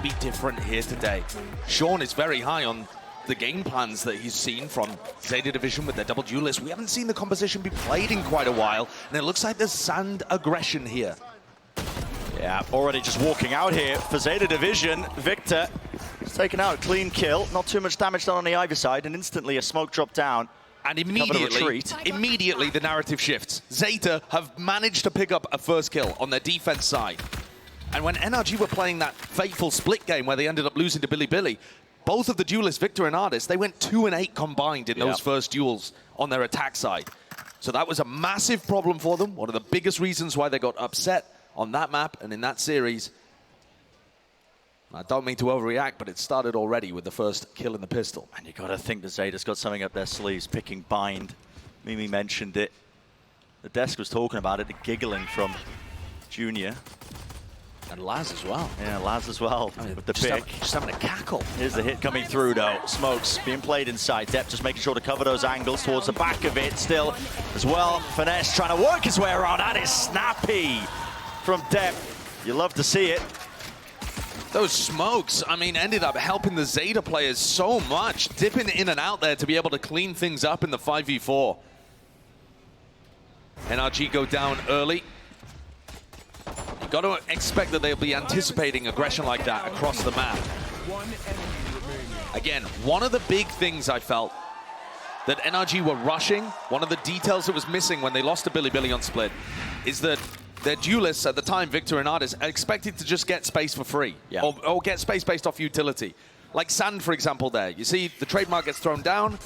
be different here today. Sean is very high on the game plans that he's seen from ZETA Division with their double duelists. We haven't seen the composition be played in quite a while, and it looks like there's sand aggression here. Yeah, already just walking out here for ZETA Division. Victor has taken out a clean kill. Not too much damage done on the Ivy side, and instantly a smoke drop down. And immediately the narrative shifts. ZETA have managed to pick up a first kill on their defense side. And when NRG were playing that fateful split game where they ended up losing to Billy, both of the duelists, Victor and Artis, they went 2 and 8 combined in those first duels on their attack side. So that was a massive problem for them. One of the biggest reasons why they got upset on that map and in that series. I don't mean to overreact, but it started already with the first kill in the pistol. And you got to think that ZETA's got something up their sleeves, picking Bind. Mimi mentioned it. The desk was talking about it, the giggling from Junior. And Laz as well. Yeah, Laz as well, I mean, with the pick. Just having a cackle. Here's the hit coming through, though. Smokes being played inside. Depp just making sure to cover those angles towards the back of it still as well. Finesse trying to work his way around. That is snappy from Depp. You love to see it. Those smokes, I mean, ended up helping the ZETA players so much, dipping in and out there to be able to clean things up in the 5v4. NRG go down early. You got to expect that they'll be anticipating aggression like that across the map. Again, one of the big things I felt that NRG were rushing, one of the details that was missing when they lost to Billy on split, is that their duelists at the time, Victor and Artis, are expected to just get space for free, or get space based off utility. Like Sand, for example, there. You see the trademark gets thrown down,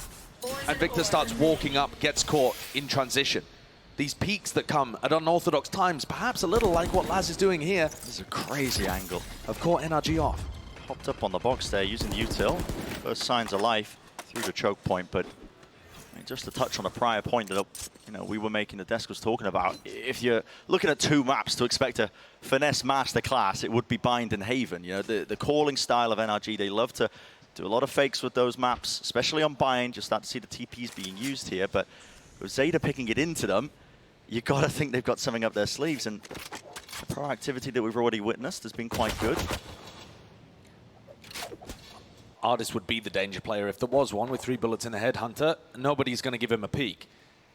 and Victor starts walking up, gets caught in transition. These peaks that come at unorthodox times, perhaps a little like what Laz is doing here. This is a crazy angle. Have caught NRG off. Popped up on the box there using the util. First signs of life through the choke point, but I mean, just to touch on a prior point that we were making, the desk was talking about. If you're looking at 2 maps to expect a finesse masterclass, it would be Bind and Haven. You know, the calling style of NRG, they love to do a lot of fakes with those maps, especially on Bind. Just start to see the TPs being used here, but with ZETA picking it into them, you got to think they've got something up their sleeves, and the proactivity that we've already witnessed has been quite good. Artis would be the danger player if there was one with 3 bullets in the head. Hunter, nobody's going to give him a peek.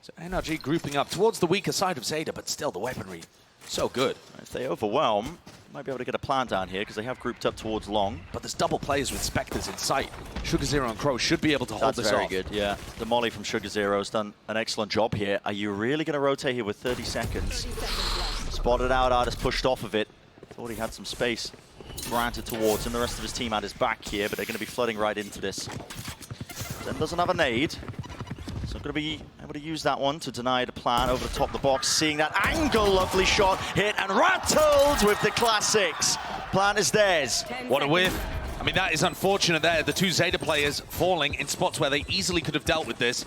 So NRG grouping up towards the weaker side of ZETA, but still the weaponry so good. If they overwhelm, might be able to get a plan down here because they have grouped up towards long. But there's double players with Spectres in sight. Sugar Zero and Crow should be able to hold this off. That's very good, yeah. The molly from Sugar Zero's done an excellent job here. Are you really going to rotate here with 30 seconds? Spotted out, Artis pushed off of it. Thought he had some space granted towards him. The rest of his team had his back here, but they're going to be flooding right into this. Zen doesn't have a nade. So going to be able to use that one to deny the plan over the top of the box. Seeing that angle, lovely shot, hit and rattled with the classics. Plan is theirs. What a whiff. I mean, that is unfortunate there. The 2 ZETA players falling in spots where they easily could have dealt with this.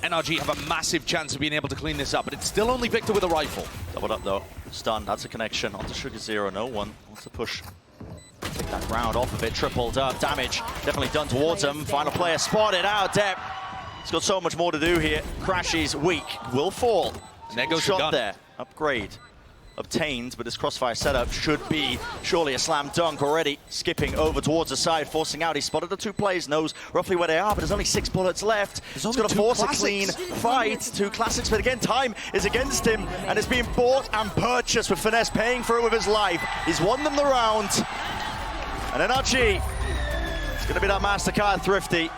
NRG have a massive chance of being able to clean this up, but it's still only Victor with a rifle. Doubled up though. Stun, that's a connection onto Sugar Zero. No one wants to push. Take that ground off of it, tripled up. Damage definitely done towards him. Final player spotted out. Depp. He's got so much more to do here. Crashes, weak, will fall. And there goes shot the gun. There. Upgrade obtained, but this crossfire setup should be surely a slam dunk already. Skipping over towards the side, forcing out. He spotted the 2 players, knows roughly where they are, but there's only 6 bullets left. He's going to force a clean fight. 2 classics, but again, time is against him, and it's being bought and purchased with Finesse, paying for it with his life. He's won them the round. And NRG, it's going to be that MasterCard Thrifty.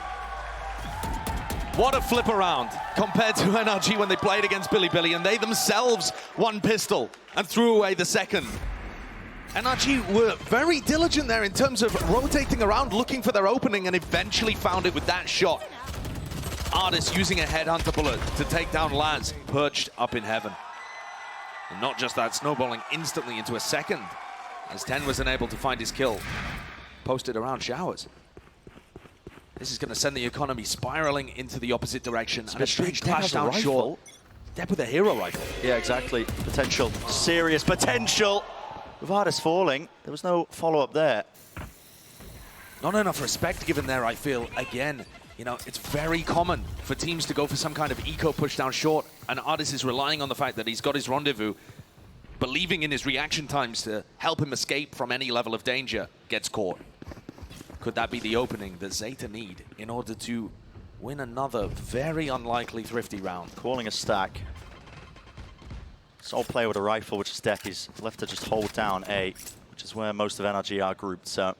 What a flip around compared to NRG when they played against Billy, and they themselves won pistol and threw away the second. NRG were very diligent there in terms of rotating around, looking for their opening, and eventually found it with that shot. Artis using a headhunter bullet to take down Laz, perched up in heaven. And not just that, snowballing instantly into a second, as 10 was unable to find his kill. Posted around showers. This is going to send the economy spiraling into the opposite direction. And a strange clash down short. Depp with a hero rifle. Yeah, exactly. Potential. Serious potential. With Artis falling, there was no follow-up there. Not enough respect given there, I feel. Again, you know, it's very common for teams to go for some kind of eco push down short, and Artis is relying on the fact that he's got his rendezvous, believing in his reaction times to help him escape from any level of danger, gets caught. Could that be the opening that ZETA need in order to win another very unlikely Thrifty round? Calling a stack. Sole player with a rifle, which is Deck. He's left to just hold down A, which is where most of NRG are grouped. So,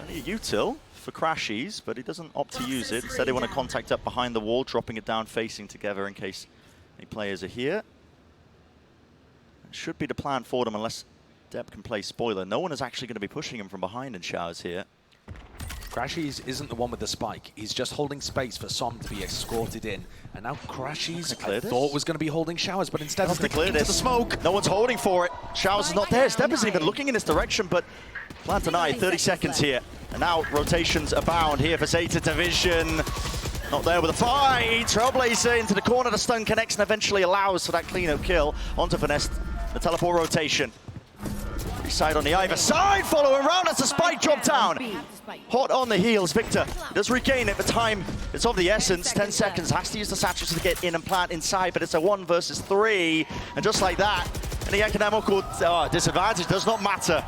only a util for Crashies, but he doesn't opt to use it. Instead, they want to contact up behind the wall, dropping it down, facing together in case any players are here. It should be the plan for them unless Depp can play spoiler. No one is actually going to be pushing him from behind in showers here. Crashies isn't the one with the spike. He's just holding space for Som to be escorted in. And now Crashies, I thought was going to be holding showers, but instead of sticking into the smoke. No one's holding for it. Showers is not there. Depp isn't even looking in this direction, but plan denied. 30 seconds here. And now rotations abound here for ZETA Division. Not there with a fight. Trailblazer into the corner. The stun connects and eventually allows for that clean-up kill. Onto Finesse. The teleport rotation. Side on the either side, following around as the spike drop down. Hot on the heels, Victor does regain it, but time is of the essence. 10 seconds, has to use the satchels to get in and plant inside, but it's a 1 versus 3. And just like that, and the economical disadvantage does not matter.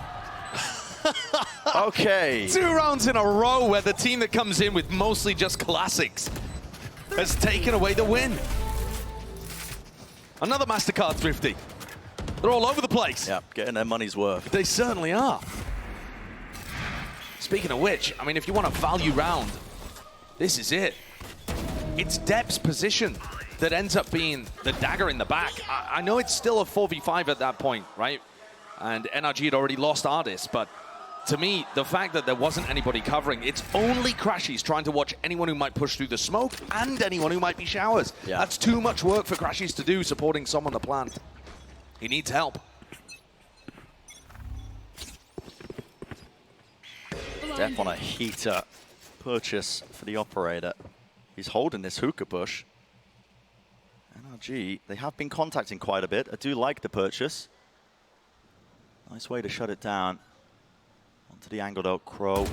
Okay. 2 rounds in a row where the team that comes in with mostly just classics has taken away the win. Another MasterCard Thrifty. They're all over the place. Yeah, getting their money's worth. They certainly are. Speaking of which, I mean, if you want a value round, this is it. It's Depp's position that ends up being the dagger in the back. I know it's still a 4v5 at that point, right? And NRG had already lost Ardis, but to me, the fact that there wasn't anybody covering, it's only Crashies trying to watch anyone who might push through the smoke and anyone who might be showers. Yeah. That's too much work for Crashies to do, supporting someone on the plant. He needs help. Depp on a heater purchase for the operator. He's holding this hookah bush. NRG, they have been contacting quite a bit. I do like the purchase. Nice way to shut it down. Onto the angle though, Crow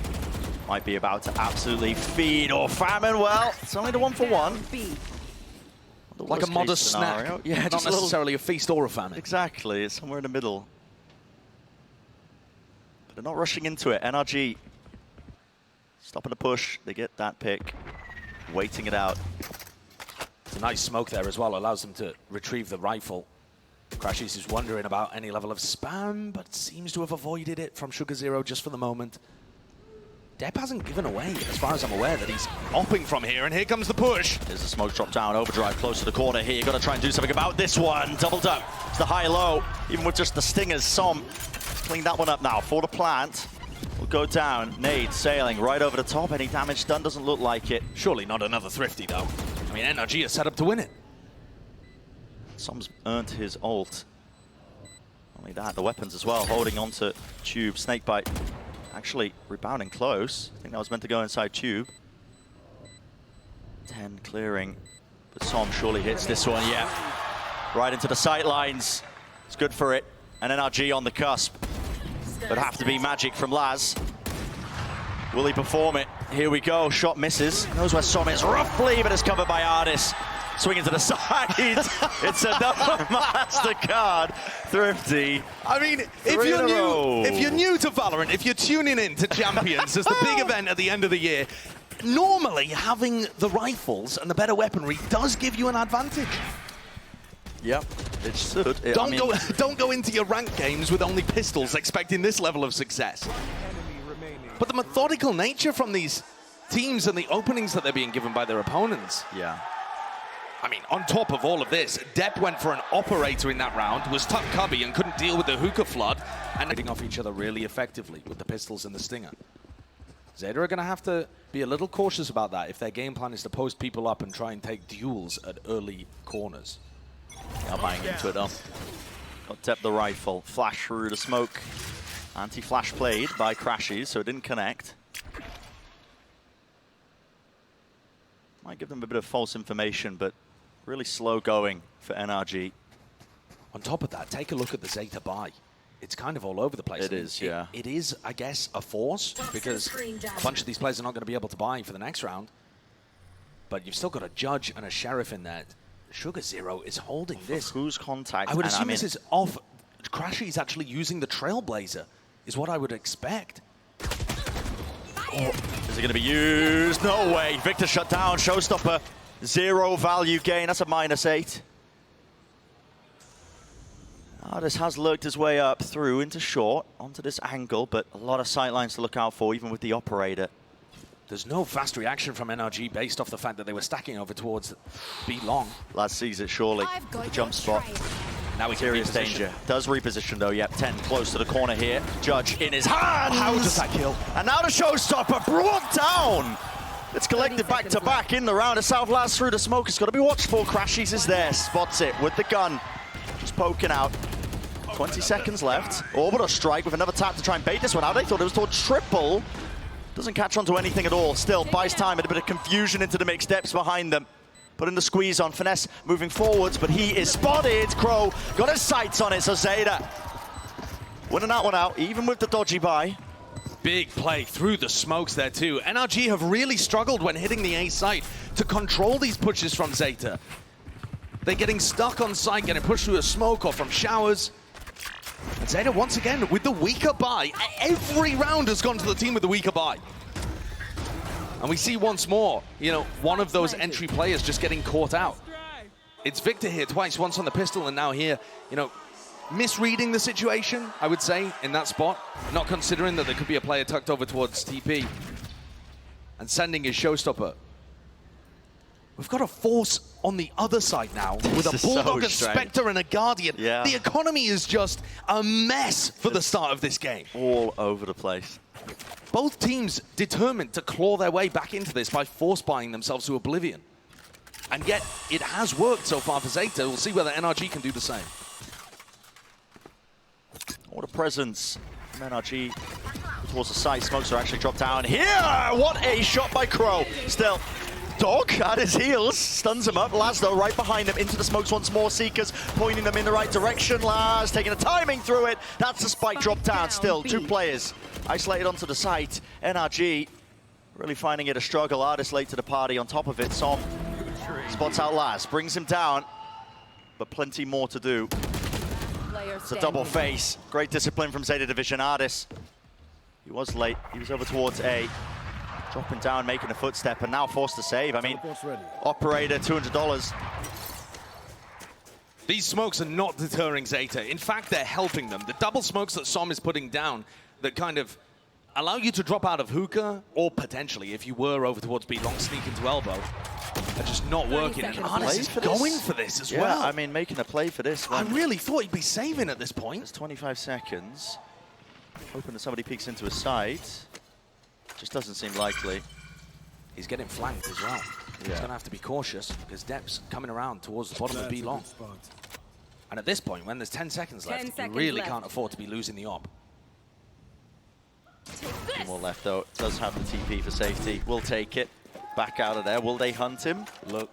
might be about to absolutely feed or famine. Well, it's only the 1-for-1. Like a modest snack. Yeah, not necessarily a feast or a famine. Exactly, it's somewhere in the middle. But they're not rushing into it. NRG stopping the push. They get that pick, waiting it out. It's a nice smoke there as well. Allows them to retrieve the rifle. Crashies is wondering about any level of spam, but seems to have avoided it from Sugar Zero just for the moment. Depp hasn't given away, as far as I'm aware, that he's hopping from here, and here comes the push. There's a smoke drop down, overdrive close to the corner here. You've got to try and do something about this one. Doubled up. It's the high-low, even with just the stingers. Som clean that one up now for the plant. Will go down. Nade sailing right over the top. Any damage done? Doesn't look like it. Surely not another Thrifty, though. I mean, NRG is set up to win it. Som's earned his ult. Only that, the weapons as well, holding onto Tube. Snakebite actually rebounding close. I think that was meant to go inside Tube. 10 clearing, but Som surely hits this one, yeah. Right into the sight lines. It's good for it. And NRG on the cusp. But have to be magic from Laz. Will he perform it? Here we go, shot misses. Knows where Som is roughly, but it's covered by Ardis. Swinging to the side. It's another MasterCard Thrifty. I mean, if you're new to Valorant, if you're tuning in to Champions as the big event at the end of the year, normally having the rifles and the better weaponry does give you an advantage. Yep, it should. Don't go into your ranked games with only pistols expecting this level of success. But the methodical nature from these teams and the openings that they're being given by their opponents. Yeah. I mean, on top of all of this, Depp went for an operator in that round, was tough cubby and couldn't deal with the hookah flood, and hitting off each other really effectively with the pistols and the stinger. ZETA are going to have to be a little cautious about that if their game plan is to post people up and try and take duels at early corners. Not buying into it though. Got Depp the rifle, flash through the smoke. Anti-flash played by Crashies, so it didn't connect. Might give them a bit of false information, but really slow going for NRG. On top of that, take a look at the ZETA buy. It's kind of all over the place. It is, yeah. It is, I guess, a force, because a bunch of these players are not going to be able to buy for the next round. But you've still got a Judge and a Sheriff in there. Sugar Zero is holding this. Who's contact? I would assume this is off. Crashy is actually using the Trailblazer is what I would expect. Oh, is it going to be used? No way. Victor shut down. Showstopper, 0 value gain. That's a -8. Artis has lurked his way up through into short, onto this angle, but a lot of sightlines to look out for, even with the operator. There's no fast reaction from NRG based off the fact that they were stacking over towards B long. Lad sees it surely. The jump spot. Now we Serious danger. Does reposition though. Yep, 10 close to the corner here. Judge in his hands. How does that kill? And now the showstopper brought down. It's collected back to back in the round of South Last through the smoke. It's got to be watched for. Crashies is there. Spots it with the gun. Just poking out. 20 seconds left. Orbital strike with another tap to try and bait this one out. They thought it was toward triple. Doesn't catch onto anything at all. Still buys time and a bit of confusion into the mix. Depths behind them. Putting the squeeze on. Finesse moving forwards, but he is spotted. Crow got his sights on it, so ZETA winning that one out, even with the dodgy buy. Big play through the smokes there too. NRG have really struggled when hitting the A site to control these pushes from ZETA. They're getting stuck on site, getting pushed through a smoke or from showers. And ZETA once again with the weaker buy. Every round has gone to the team with the weaker buy. And we see once more, you know, one of those entry players just getting caught out. It's Victor here twice, once on the pistol and now here, you know, misreading the situation, I would say, in that spot. Not considering that there could be a player tucked over towards TP. And sending his showstopper. We've got a force on the other side now with a Bulldog, a Spectre, and a Guardian. Yeah. The economy is just a mess for the start of this game. All over the place. Both teams determined to claw their way back into this by force buying themselves to oblivion. And yet, it has worked so far for ZETA. We'll see whether NRG can do the same. What a presence from NRG towards the side. Smokes are actually dropped down here. What a shot by Crow. Still, Dog at his heels, stuns him up. Laz, though, right behind him, into the smokes once more. Seekers pointing them in the right direction. Laz taking the timing through it. That's the spike drop down. Still, 2 players isolated onto the site. NRG really finding it a struggle. Artis late to the party on top of it. Som spots out Laz, brings him down, but plenty more to do. It's a double face. Great discipline from ZETA Division. Artis, he was late. He was over towards A. Dropping down, making a footstep, and now forced to save. I mean, operator, $200. These smokes are not deterring ZETA. In fact, they're helping them. The double smokes that Som is putting down that kind of allow you to drop out of hookah, or potentially, if you were over towards B long, sneak into elbow, are just not working. And Artis is going for this as well. I mean, making a play for this one. I really thought he'd be saving at this point. It's 25 seconds. Hoping that somebody peeks into his side. Just doesn't seem likely. He's getting flanked as well. He's going to have to be cautious because Depth's coming around towards the bottom of B long. And at this point, when there's 10 seconds left, you really can't afford to be losing the op. 2 more left though. Does have the TP for safety. Will take it. Back out of there. Will they hunt him? Look,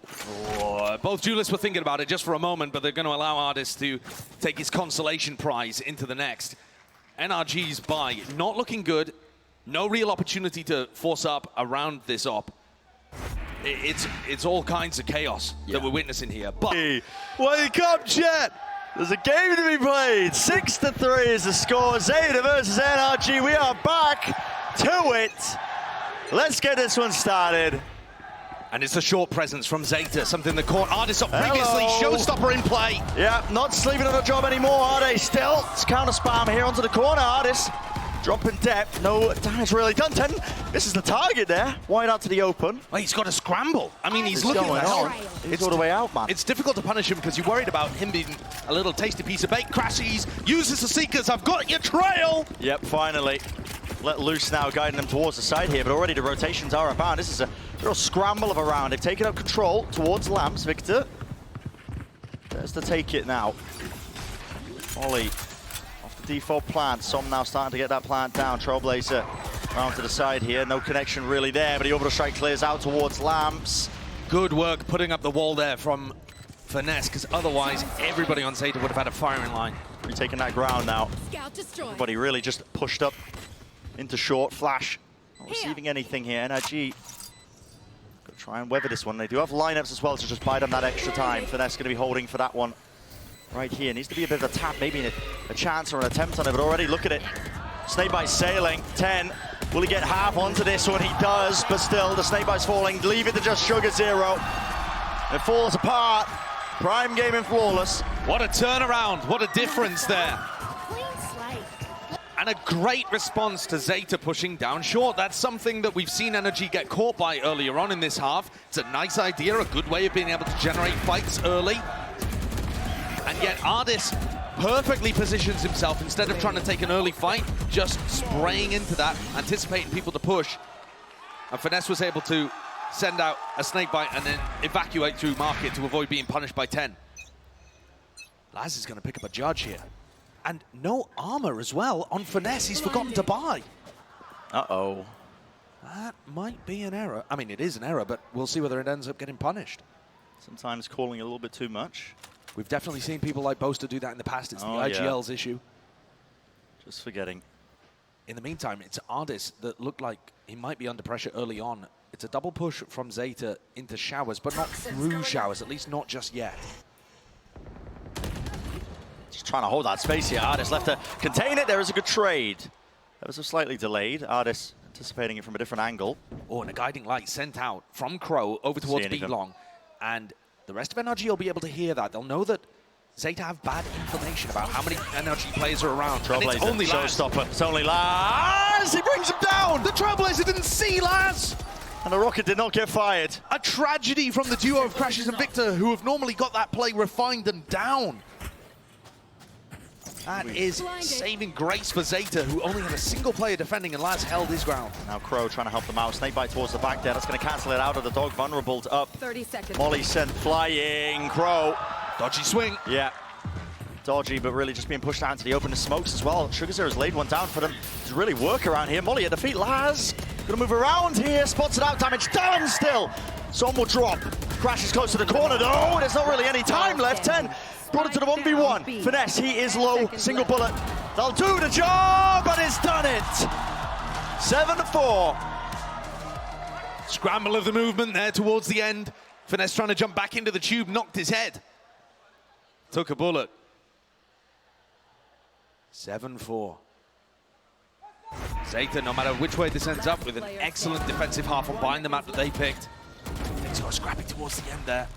both duelists were thinking about it just for a moment, but they're going to allow Artis to take his consolation prize into the next. NRG's buy not looking good. No real opportunity to force up around this op. It's all kinds of chaos that we're witnessing here. But wake up, Jet! There's a game to be played. 6-3 is the score. ZETA versus NRG. We are back to it. Let's get this one started. And it's a short presence from ZETA, something the caught Artis up previously. Showstopper in play. Yeah, not sleeping on the job anymore, are they? Still, it's counter spam here onto the corner. Artis dropping depth. No damage really done. 10. This is the target there. Wide out to the open. Well, he's got to scramble. I mean, he's looking going on. He's all the way out, man. It's difficult to punish him because you're worried about him being a little tasty piece of bait. Crashies, uses the Seekers. I've got your trail. Yep, finally. Let loose now, guiding them towards the side here, but already the rotations are abound. This is a real scramble of a round. They've taken up control towards Lamps. Victor. There's to take it now. Ollie off the default plant. Som now starting to get that plant down. Trailblazer round to the side here. No connection really there, but the orbital strike clears out towards Lamps. Good work putting up the wall there from Finesse, because otherwise everybody on ZETA would have had a firing line. Retaking that ground now. Everybody really just pushed up into short. Flash not receiving anything here. NRG gonna try and weather this one. They do have lineups as well to just buy them that extra time. Finesse going to be holding for that one right here. Needs to be a bit of a tap, maybe a chance or an attempt on it, but already look at it. Snakebite sailing, 10. Will he get half onto this one? He does, but still, the Snakebite's falling. Leave it to just Sugar Zero. It falls apart. Prime game in Flawless. What a turnaround, what a difference there. And a great response to ZETA pushing down short. That's something that we've seen NRG get caught by earlier on in this half. It's a nice idea, a good way of being able to generate fights early. And yet Ardis perfectly positions himself, instead of trying to take an early fight, just spraying into that, anticipating people to push. And Finesse was able to send out a Snakebite and then evacuate through Market to avoid being punished by 10. Laz is going to pick up a judge here. And no armor as well on Finesse. He's forgotten to buy. Uh-oh. That might be an error. I mean, it is an error, but we'll see whether it ends up getting punished. Sometimes calling a little bit too much. We've definitely seen people like Boaster do that in the past. It's the IGL's issue. Just forgetting. In the meantime, it's Ardis that looked like he might be under pressure early on. It's a double push from ZETA into Showers, but not through Showers, at least not just yet. Just trying to hold that space here. Ardis left to contain it. There is a good trade. That was a slightly delayed. Ardis anticipating it from a different angle. Oh, and a guiding light sent out from Crow over towards B-Long. And the rest of NRG will be able to hear that. They'll know that ZETA have bad information about how many NRG players are around. And it's only Laz. Showstopper. It's only Laz. He brings him down. The Trailblazer didn't see Laz. And the rocket did not get fired. A tragedy from the duo of Crashes and Victor, who have normally got that play refined and down. That is saving grace for ZETA, who only had a single player defending, and Laz held his ground. Now Crow trying to help them out. Snakebite towards the back there. That's going to cancel it out of the dog. Vulnerable to up. 30 seconds. Molly sent flying. Crow. Dodgy swing. Yeah. Dodgy, but really just being pushed out into the open. The smokes as well. Sugar Zero's laid one down for them to really work around here. Molly at the feet. Laz going to move around here. Spots it out. Damage done still. Some will drop. Crashes close to the corner. No, there's not really any time left. 10. Brought it to the 1v1. Finesse, he is low. Single bullet. They'll do the job, but it's done it. 7-4. Scramble of the movement there towards the end. Finesse trying to jump back into the tube, knocked his head. Took a bullet. 7-4. ZETA, no matter which way this ends up, with an excellent defensive half on buying the map that they picked. Things go scrappy towards the end there.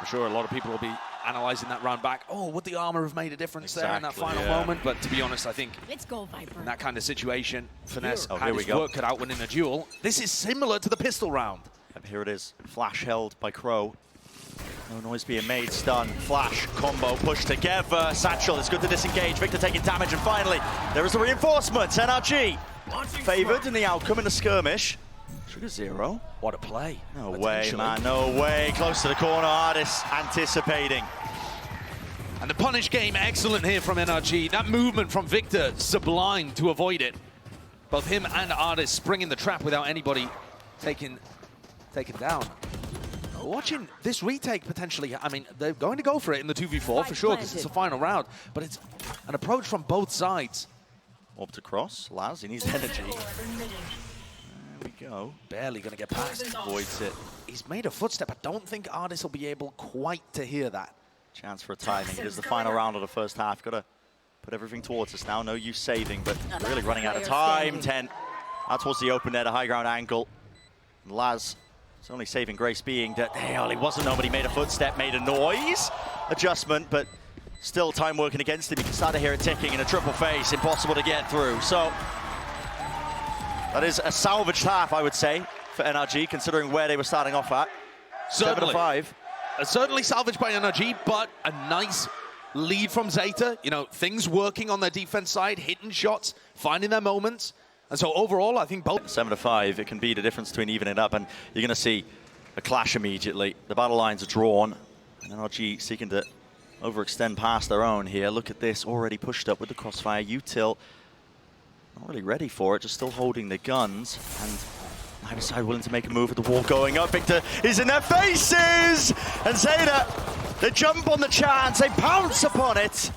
I'm sure a lot of people will be analysing that round back. Oh, would the armor have made a difference there in that final moment? But to be honest, I think in that kind of situation, Finesse had his work cut out winning a duel. This is similar to the pistol round. Yep, here it is. Flash held by Crow. No noise being made. Stun, flash, combo, push together. Satchel, it's good to disengage. Victor taking damage, and finally, there is the reinforcement. NRG favoured in the outcome in the skirmish. Sugar Zero. What a play. No way, man, no way. Close to the corner, Ardis anticipating. And the punish game, excellent here from NRG. That movement from Victor, sublime to avoid it. Both him and Ardis springing the trap without anybody taken down. Watching this retake potentially, I mean, they're going to go for it in the 2v4 for sure, because it's the final round, but it's an approach from both sides. Orb to cross, Laz, he needs energy. There we go. Barely going to get past. Avoids it. He's made a footstep. I don't think Ardis will be able quite to hear that. Chance for a timing. It is the final round of the first half. Got to put everything towards us now. No use saving, but really running out of time. 10 out towards the open there, the high ground angle. And Laz, it's only saving grace being that, he wasn't nobody, made a footstep, made a noise. Adjustment, but still time working against him. You can start to hear it ticking in a triple face. Impossible to get through. So that is a salvaged half, I would say, for NRG, considering where they were starting off at. Certainly. 7-5. Certainly salvaged by NRG, but a nice lead from ZETA. You know, things working on their defense side, hitting shots, finding their moments. And so overall, I think both... 7-5, it can be the difference between evening it up, and you're going to see a clash immediately. The battle lines are drawn, and NRG seeking to overextend past their own here. Look at this, already pushed up with the crossfire. Util not really ready for it, just still holding the guns, and neither side willing to make a move with the wall going up. Victor is in their faces! And ZETA, they jump on the chance, they pounce upon it.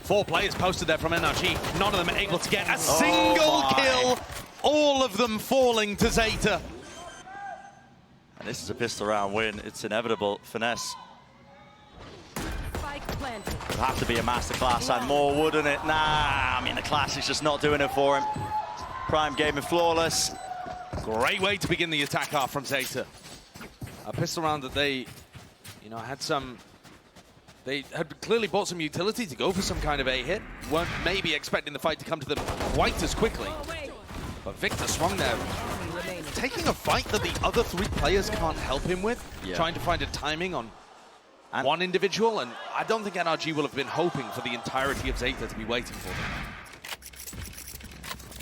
4 players posted there from NRG. None of them able to get a single kill. All of them falling to ZETA. And this is a pistol round win. It's inevitable. Finesse Would have to be a masterclass and more, wouldn't it? Nah, I mean, the class is just not doing it for him. Prime game of flawless. Great way to begin the attack half from ZETA. A pistol round that they, had some... They had clearly bought some utility to go for some kind of a hit. Weren't maybe expecting the fight to come to them quite as quickly. But Victor swung there, taking a fight that the other 3 players can't help him with, trying to find a timing on one individual, and I don't think NRG will have been hoping for the entirety of ZETA to be waiting for them.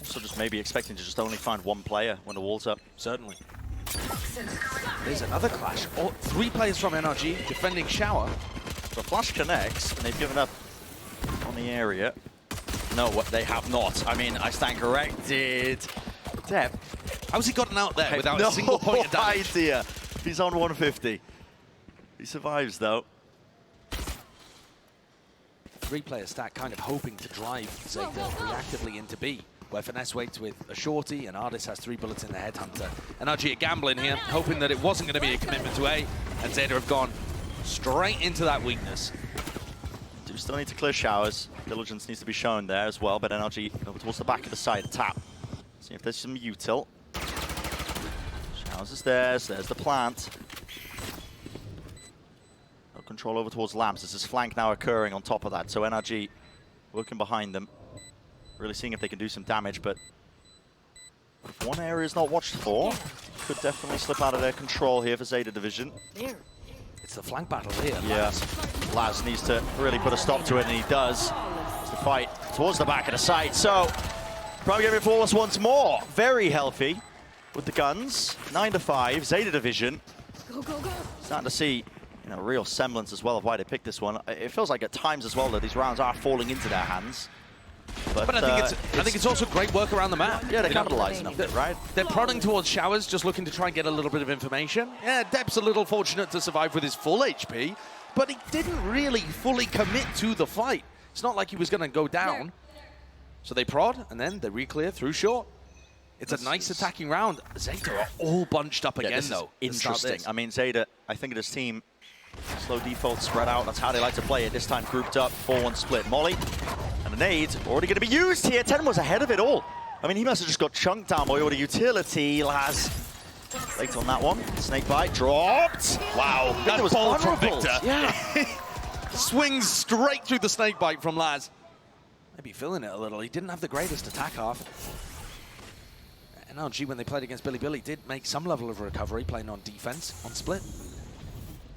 Also just maybe expecting to just only find one player when the wall's up. Certainly. There's another clash. 3 players from NRG defending Shower. The flash connects, and they've given up on the area. No, what they have not. I mean, I stand corrected. Depp. How's he gotten out there without a single point of damage? Idea. He's on 150. He survives, though. 3-player stack kind of hoping to drive ZETA reactively into B, where Finesse waits with a shorty and Ardis has 3 bullets in the headhunter. NRG are gambling here, hoping that it wasn't going to be a commitment to A, and ZETA have gone straight into that weakness. Do still need to clear Showers. Diligence needs to be shown there as well, but NRG towards the back of the side tap. See if there's some util. Showers is theirs. There's the plant. No control over towards Lamps. There's this flank now occurring on top of that. So NRG working behind them. Really seeing if they can do some damage, but if one area is not watched for, could definitely slip out of their control here for ZETA Division. It's the flank battle here. Yeah, Laz needs to really put a stop to it, and he does. It's the fight towards the back of the site. So, Prime Gaming flawless once more. Very healthy with the guns. 9-5, ZETA Division. Starting to see, real semblance as well of why they picked this one. It feels like at times as well that these rounds are falling into their hands. But I think it's also great work around the map. Yeah, they're capitalizing on it, right? They're prodding towards Showers, just looking to try and get a little bit of information. Yeah, Depp's a little fortunate to survive with his full HP, but he didn't really fully commit to the fight. It's not like he was going to go down. So they prod, and then they re-clear through short. It's a nice attacking round. ZETA are all bunched up again, though. Interesting. I mean, ZETA, I think of this team, slow default, spread out. That's how they like to play it. This time grouped up, 4-1 split. Molly. And the nade already going to be used here. 10 was ahead of it all. I mean, he must have just got chunked down by all the utility, Laz. Late on that one. Snake bite dropped. Wow, that was bold from Victor. Yeah. Swings straight through the snake bite from Laz. Maybe feeling it a little. He didn't have the greatest attack half. NRG, when they played against Billy, did make some level of recovery playing on defense on split.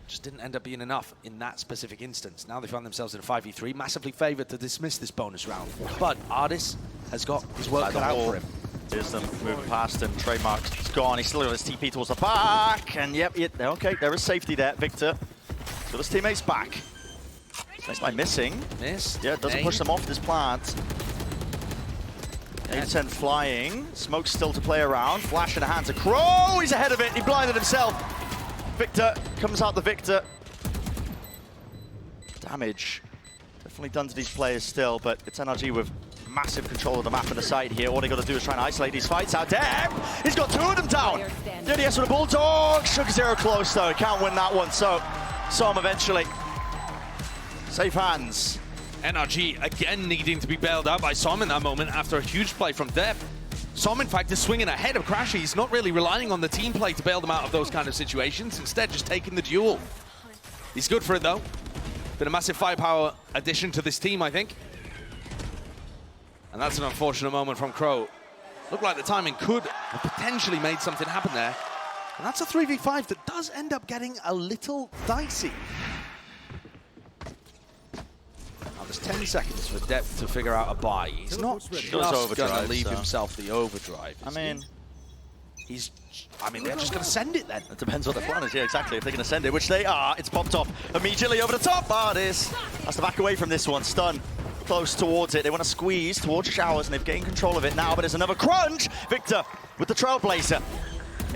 Just didn't end up being enough in that specific instance. Now they find themselves in a 5v3, massively favored to dismiss this bonus round. But Ardis has got his work cut out for him. Here's them moving past him. Trademark is gone. He's still got his TP towards the back. And yep, okay, there is safety there. Victor. So his teammates back. Nice by missing. Missed. Yeah, doesn't push them off this plant. 8-10 flying. Smoke's still to play around. Flash in the hands of Crow. He's ahead of it. He blinded himself. Victor comes out the victor. Damage definitely done to these players still, but it's NRG with massive control of the map and the site here. All they got to do is try and isolate these fights out there. He's got 2 of them down. DDS with a Bulldog. Sugar Zero close though. Can't win that one, so saw him eventually. Safe hands. NRG again needing to be bailed out by Som in that moment after a huge play from Depp. Som, in fact, is swinging ahead of Crashy. He's not really relying on the team play to bail them out of those kind of situations. Instead, just taking the duel. He's good for it, though. Been a massive firepower addition to this team, I think. And that's an unfortunate moment from Crow. Looked like the timing could have potentially made something happen there. And that's a 3v5 that does end up getting a little dicey. There's 10 seconds for Depp to figure out a buy. He's not just going to leave himself the overdrive. I mean, they're just going to send it then. It depends what the plan is. Yeah, exactly. If they're going to send it, which they are, it's popped off immediately over the top. Ardis has to back away from this one. Stun close towards it. They want to squeeze towards Showers, and they've gained control of it now, but there's another crunch. Victor with the Trailblazer.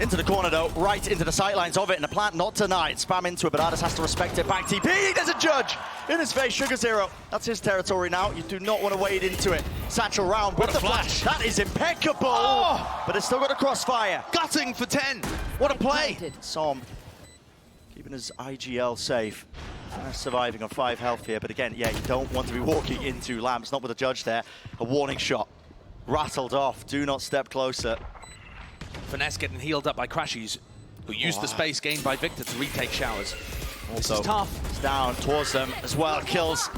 Into the corner though, right into the sightlines of it, and the plant not denied. Spam into it, but Ardis has to respect it. Back TP, there's a judge in his face. Sugar Zero, that's his territory now. You do not want to wade into it. Satchel round with the flash. That is impeccable, but it's still got a crossfire. Gutting for 10. What a play. Som keeping his IGL safe. Surviving on 5 health here, but again, yeah, you don't want to be walking into Lamps, not with a judge there. A warning shot. Rattled off, do not step closer. Finesse getting healed up by Crashies, who used the space gained by Victor to retake showers. This is tough. It's down towards them as well. Kills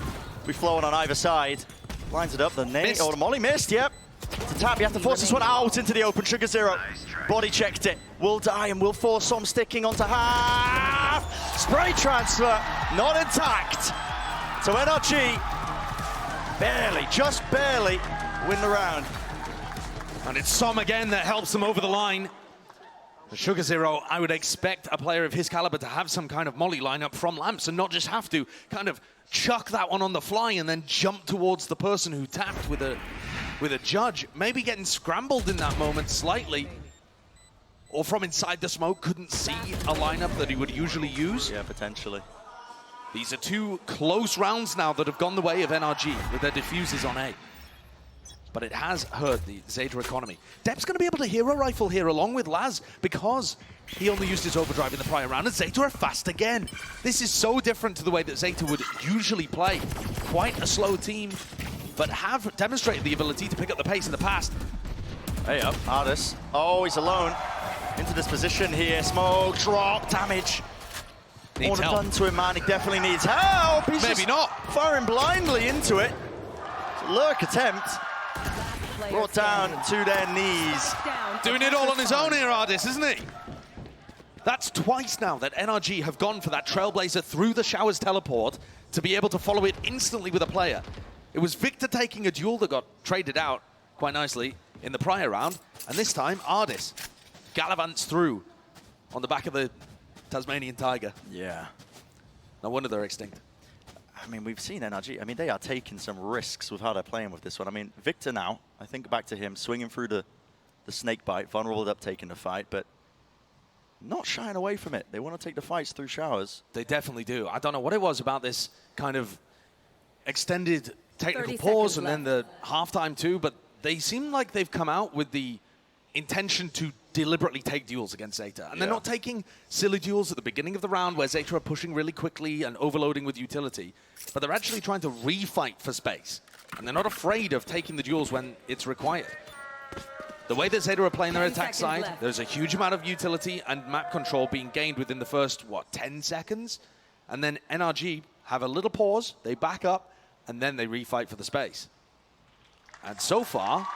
be flowing on either side. Lines it up, the nade, or the molly missed, yep. It's a tap, you have to force this one out into the open. Sugar Zero, body checked it. Will die and will force some sticking onto half. Spray transfer, not intact. So NRG, barely, just barely win the round. And it's Som again that helps them over the line. The Sugar Zero, I would expect a player of his caliber to have some kind of molly lineup from Lamps and not just have to kind of chuck that one on the fly and then jump towards the person who tapped with a judge. Maybe getting scrambled in that moment slightly. Or from inside the smoke, couldn't see a lineup that he would usually use. Yeah, potentially. These are 2 close rounds now that have gone the way of NRG with their diffusers on A. But it has hurt the ZETA economy. Depp's going to be able to hero rifle here along with Laz because he only used his overdrive in the prior round, and ZETA are fast again. This is so different to the way that ZETA would usually play. Quite a slow team, but have demonstrated the ability to pick up the pace in the past. Hey up, Ardis. Oh, he's alone. Into this position here. Smoke, drop, damage. Needs help. Done to him, man. He definitely needs help. He's Maybe just not. firing blindly into it. It's a lurk attempt. Brought down to their knees. Doing it all on his own here, Ardis, isn't he? That's twice now that NRG have gone for that Trailblazer through the Showers teleport to be able to follow it instantly with a player. It was Victor taking a duel that got traded out quite nicely in the prior round, and this time Ardis gallivants through on the back of the Tasmanian Tiger. Yeah. No wonder they're extinct. I mean, we've seen NRG. I mean, they are taking some risks with how they're playing with this one. I mean, Victor now, I think back to him, swinging through the snake bite, vulnerable up taking the fight, but not shying away from it. They want to take the fights through Showers. They definitely do. I don't know what it was about this kind of extended technical pause and then the halftime too, but they seem like they've come out with the intention to deliberately take duels against ZETA. And they're not taking silly duels at the beginning of the round where ZETA are pushing really quickly and overloading with utility, but they're actually trying to refight for space. And they're not afraid of taking the duels when it's required. The way that ZETA are playing their attack side, there's a huge amount of utility and map control being gained within the first, 10 seconds? And then NRG have a little pause, they back up, and then they refight for the space. And so far,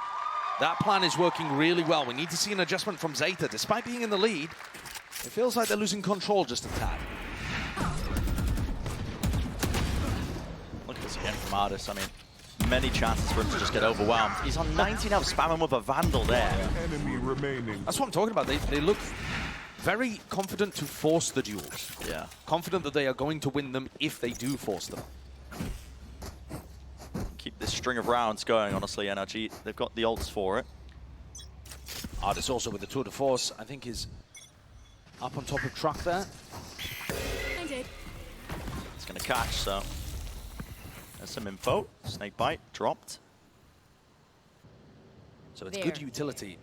that plan is working really well. We need to see an adjustment from ZETA. Despite being in the lead, it feels like they're losing control just a tad. Look at this again from Ardis. I mean, many chances for him to just get overwhelmed. He's on 19 health, spamming with a Vandal there. Enemy remaining. That's what I'm talking about. They look very confident to force the duels. Yeah. Confident that they are going to win them if they do force them. Keep this string of rounds going, honestly, NRG. They've got the ults for it. Ardis also with the tour de force, I think is up on top of truck there. It's going to catch, so there's some info. Snake bite dropped. So it's good utility.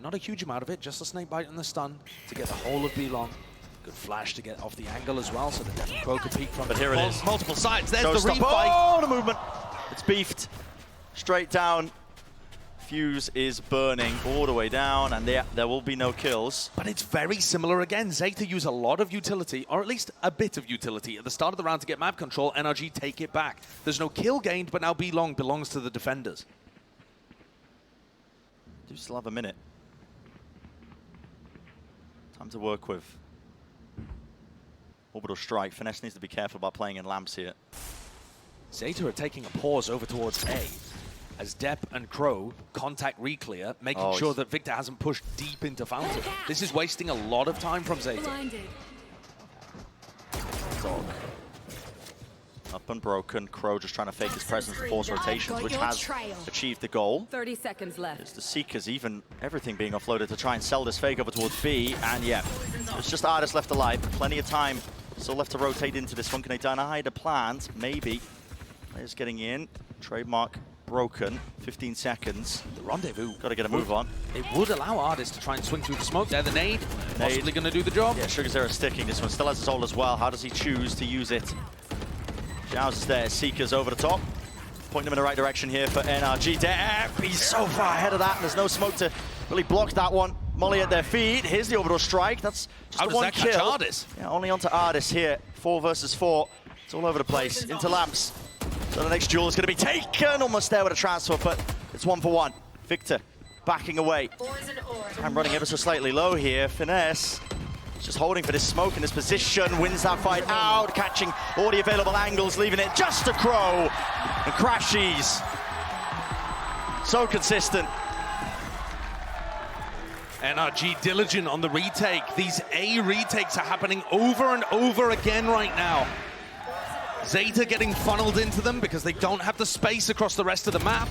Not a huge amount of it, just a snake bite and the stun to get the whole of B long. Good flash to get off the angle as well, so the Death Crow can peek from But here it is. multiple sides. There's Showstopper. the refight. Oh, the movement. It's beefed. Straight down. Fuse is burning all the way down, and there will be no kills. But it's very similar again. ZETA use a lot of utility, or at least a bit of utility, at the start of the round to get map control. NRG take it back. There's no kill gained, but now B long belongs to the defenders. Do still have a minute. Time to work with. Orbital strike. Finesse needs to be careful about playing in lamps here. ZETA are taking a pause over towards A as Depp and Crow contact reclear, making sure that Victor hasn't pushed deep into Fountain. This is wasting a lot of time from ZETA. Dog. Up and broken. Crow just trying to fake his presence and force rotations, which has achieved the goal. 30 seconds left. There's the Seekers, even everything being offloaded to try and sell this fake over towards B. And yeah, it's just Ardis left alive. Plenty of time still left to rotate into this one. Can they deny the plans? Maybe. Players getting in. Trademark broken. 15 seconds. The rendezvous. Got to get a move on. It would allow Ardis to try and swing through the smoke there. The nade, possibly going to do the job. Yeah, Sugar Zero sticking. This one still has his ult as well. How does he choose to use it? Zhao's is there, Seeker's over the top. Pointing him in the right direction here for NRG. He's so far ahead of that, and there's no smoke to really block that one. Molly at their feet. Here's the orbital strike. That's just the one kill. How does that catch Ardis? Yeah, only onto Ardis here. 4 versus 4. It's all over the place. Into lamps. So the next duel is going to be taken. Almost there with a transfer, but it's 1 for 1. Victor backing away. I'm running ever so slightly low here. Finesse just holding for this smoke in this position. Wins that fight out. Catching all the available angles. Leaving it just to Crow. And Crashies. So consistent. NRG diligent on the retake. These A retakes are happening over and over again right now. ZETA getting funneled into them because they don't have the space across the rest of the map.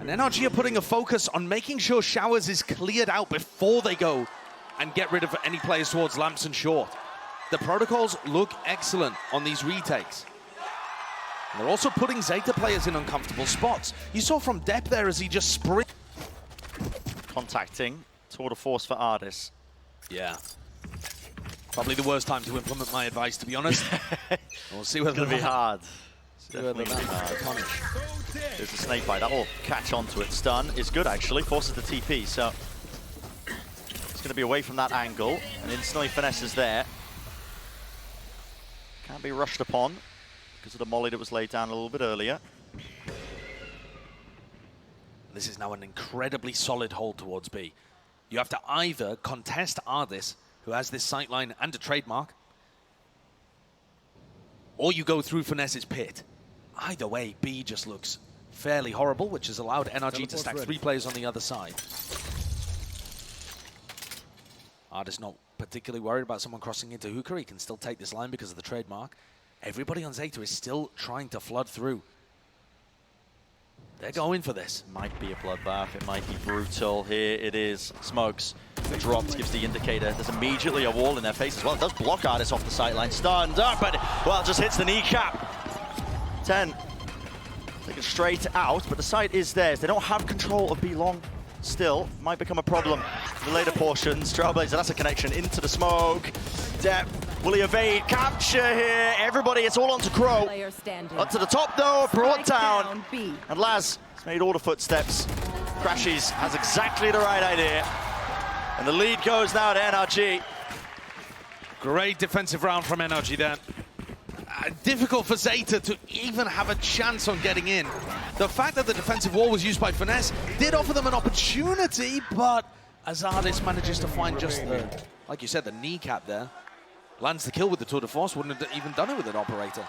And NRG are putting a focus on making sure Showers is cleared out before they go and get rid of any players towards lamps and short. The protocols look excellent on these retakes. And they're also putting ZETA players in uncomfortable spots. You saw from Depp there as he just sprinted. Contacting tour de force for Ardis. Yeah. Probably the worst time to implement my advice, to be honest. We'll see whether It's going to be hard. Definitely hard to punish. There's a snake bite. That will catch onto it. Stun is good, actually. Forces the TP, so it's going to be away from that angle. And instantly Finesse is there. Can't be rushed upon because of the molly that was laid down a little bit earlier. This is now an incredibly solid hold towards B. You have to either contest Ardis, who has this sightline and a trademark, or you go through Finesse's pit. Either way, B just looks fairly horrible, which has allowed NRG to stack 3 players on the other side. Ardis not particularly worried about someone crossing into Hookah. He can still take this line because of the trademark. Everybody on ZETA is still trying to flood through. They're going for this. Might be a bloodbath, it might be brutal. Here it is. Smokes. The dropped gives the indicator. There's immediately a wall in their face as well. It does block Ardis off the sideline. Stunned up, but well, just hits the kneecap. 10. Taken straight out, but the site is theirs. They don't have control of B long still. Might become a problem in the later portions. Trailblazer, that's a connection into the smoke. Depp, will he evade? Capture here. Everybody, it's all onto Crow. Up to the top though, brought down. And Laz has made all the footsteps. Crashies has exactly the right idea. And the lead goes now to NRG. Great defensive round from NRG there. Difficult for ZETA to even have a chance on getting in. The fact that the defensive wall was used by Finesse did offer them an opportunity, but as Ardis manages to find just the, like you said, the kneecap there, lands the kill with the tour de force, wouldn't have even done it with an operator.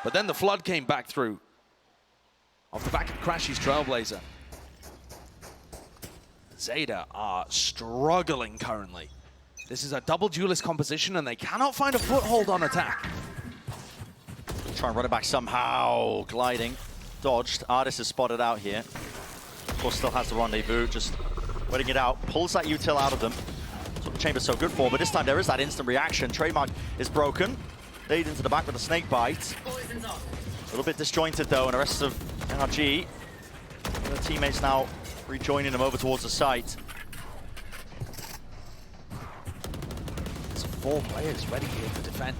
But then the flood came back through off the back of Crashy's Trailblazer. ZETA are struggling currently. This is a double duelist composition and they cannot find a foothold on attack. Try and run it back somehow. Gliding. Dodged. Ardis is spotted out here. Of course, still has the rendezvous. Just waiting it out. Pulls that util out of them. That's what the chamber's so good for. But this time there is that instant reaction. Trademark is broken. Laid into the back with a snake bite. A little bit disjointed though. And the rest of NRG. Their teammates now rejoining them over towards the site. There's 4 players ready here to defend.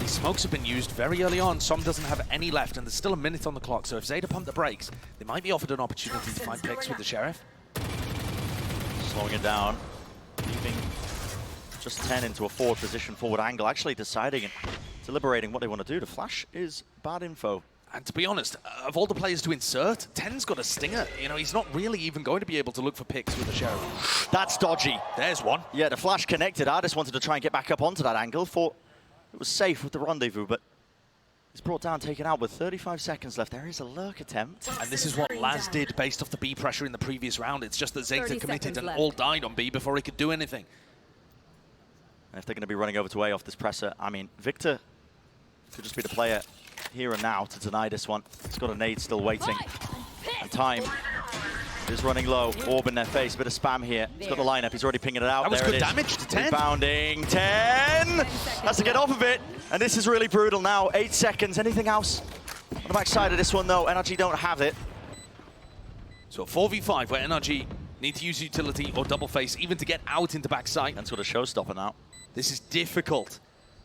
These smokes have been used very early on. Som doesn't have any left, and there's still a minute on the clock. So if ZETA pump the brakes, they might be offered an opportunity to find picks with the Sheriff. Slowing it down. Leaving just 10 into a forward position, forward angle. Actually deciding and deliberating what they want to do. The flash is bad info. And to be honest, of all the players to insert, 10's got a stinger. You know, he's not really even going to be able to look for picks with the Sheriff. That's dodgy. There's one. Yeah, the flash connected. Ardis wanted to try and get back up onto that angle. Thought it was safe with the rendezvous, but he's brought down, taken out with 35 seconds left. There is a lurk attempt. And this is what Laz did based off the B pressure in the previous round. It's just that ZETA committed and all died on B before he could do anything. And if they're going to be running over to A off this presser, I mean, Victor could just be the player here and now to deny this one. He's got a nade still waiting. And time is running low. Orb in their face, bit of spam here. He's got the lineup, he's already pinging it out. That was good damage to 10. Rebounding, 10! Has to get off of it. And this is really brutal now. 8 seconds, anything else? On the backside of this one though, NRG don't have it. So 4v5 where NRG need to use utility or double face even to get out into backside. And sort of showstopper now. This is difficult.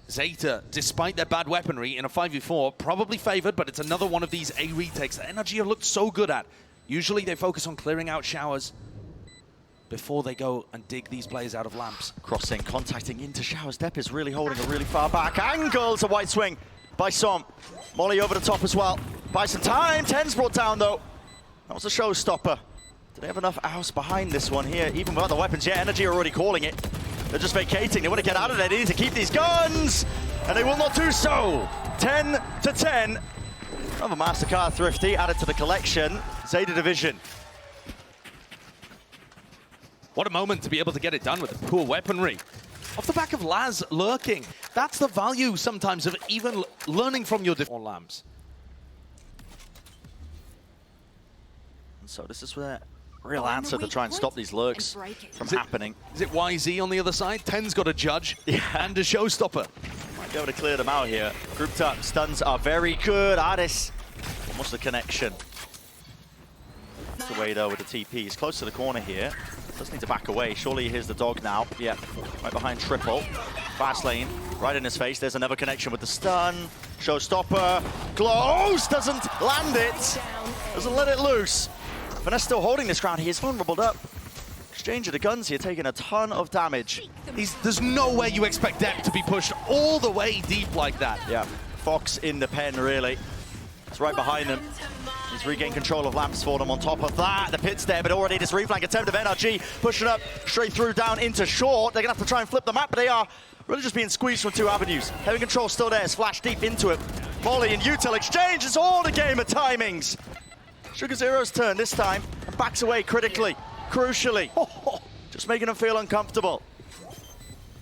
ZETA, despite their bad weaponry in a 5v4, probably favored, but it's another one of these A retakes that NRG have looked so good at. Usually they focus on clearing out showers before they go and dig these players out of lamps. Crossing, contacting into showers. Depp is really holding a really far back angle. It's a white swing by Som. Molly over the top as well. Buy some time. 10's brought down though. That was a showstopper. Do they have enough house behind this one here? Even without the weapons yet, NRG are already calling it. They're just vacating. They want to get out of there. They need to keep these guns, and they will not do so. 10 to 10. Another MasterCard Thrifty added to the collection. ZETA Division. What a moment to be able to get it done with the poor weaponry. Off the back of Laz lurking. That's the value sometimes of even learning from your different lamps. And so this is where real answer to try and stop these lurks from happening. Is it YZ on the other side? 10's got a judge and a showstopper. Might be able to clear them out here. Grouped up, stuns are very good. Artis, almost the connection. Away though with the TP. He's close to the corner here. Does need to back away. Surely he hears the dog now. Yeah, right behind Triple. Fast lane, right in his face. There's another connection with the stun. Showstopper, close, doesn't land it. Doesn't let it loose. Finesse still holding this ground. He is vulnerable up. Exchange of the guns here, taking a ton of damage. There's no way you expect Depp to be pushed all the way deep like that. Yeah, Fox in the pen, really. It's right behind them. He's regained control of lamps for them. On top of that, the pit's there, but already this reflank attempt of NRG pushing up straight through down into short. They're gonna have to try and flip the map, but they are really just being squeezed from two avenues. Having control still there, splash deep into it. Molly and Util exchange, it's all a game of timings. Sugar Zero's turn this time, and backs away critically, crucially. Just making them feel uncomfortable.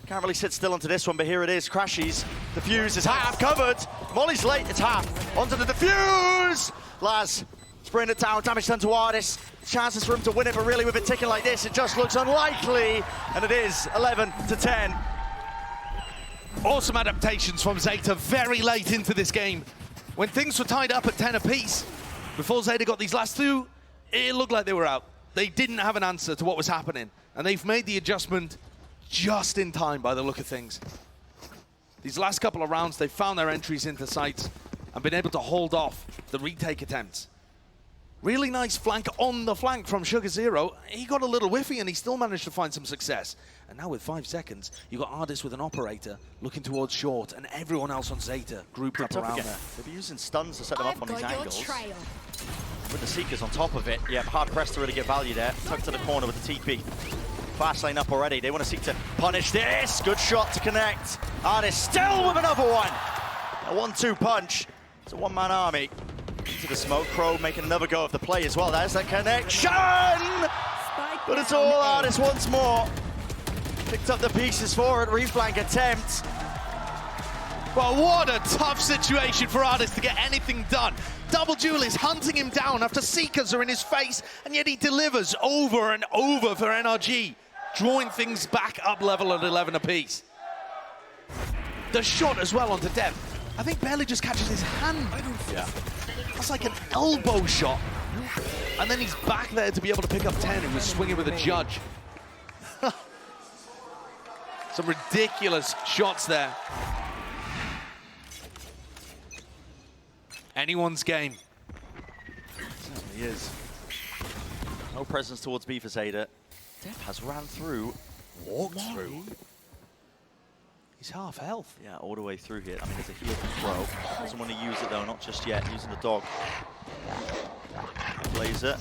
Can't really sit still onto this one, but here it is, crashes. The fuse is half covered. Molly's late, it's half. Onto the defuse! Laz, spraying it down, damage done to Artis. Chances for him to win it, but really with it ticking like this, it just looks unlikely. And it is 11 to 10. Awesome adaptations from ZETA very late into this game. When things were tied up at 10 apiece, before ZETA got these last two, it looked like they were out. They didn't have an answer to what was happening, and they've made the adjustment just in time by the look of things. These last couple of rounds, they've found their entries into sites and been able to hold off the retake attempts. Really nice flank on the flank from Sugar Zero. He got a little whiffy and he still managed to find some success. And now with 5 seconds, you got Ardis with an operator looking towards short, and everyone else on ZETA grouped up around there. They'll be using stuns to set them up on these angles. With the Seekers on top of it. Yeah, hard pressed to really get value there. Tucked to the corner with the TP. Fast lane up already. They want to seek to punish this. Good shot to connect. Ardis still with another one. A 1-2 punch. It's a one-man army. Into the smoke. Crow making another go of the play as well. There's that connection! But it's all Ardis once more. Picked up the pieces for it. Reflank attempt. Well, what a tough situation for Ardis to get anything done. Double Jewel is hunting him down after Seekers are in his face, and yet he delivers over and over for NRG, drawing things back up level at 11 apiece. The shot as well onto Depp, I think barely just catches his hand. Yeah. That's like an elbow shot. And then he's back there to be able to pick up 10 and was swinging with a judge. Some ridiculous shots there. Anyone's game. It certainly is. No presence towards B for ZETA. Depp has ran through. Walked through. He's half health. Yeah, all the way through here. I mean, there's a heal to throw. Doesn't want to use it though, not just yet. Using the dog. Blazer.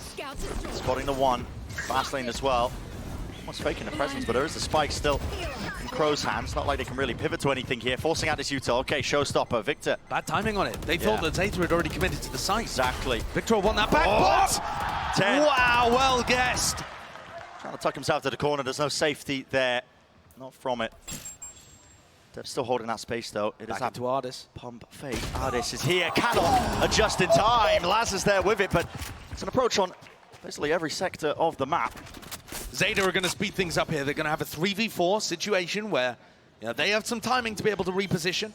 Spotting the one. Fast lane as well. Almost faking the presence, but there is the spike still in Crow's hands. Not like they can really pivot to anything here. Forcing out this util. Okay, showstopper. Victor. Bad timing on it. They thought that ZETA had already committed to the site. Exactly. Victor won that back, but 10. Wow, well guessed. Trying to tuck himself to the corner. There's no safety there. Not from it. They're still holding that space though. It is back into Ardis. Pump fake. Ardis is here. Cannot adjust in time. Laz is there with it, but it's an approach on basically every sector of the map. ZETA are going to speed things up here. They're going to have a 3v4 situation where they have some timing to be able to reposition.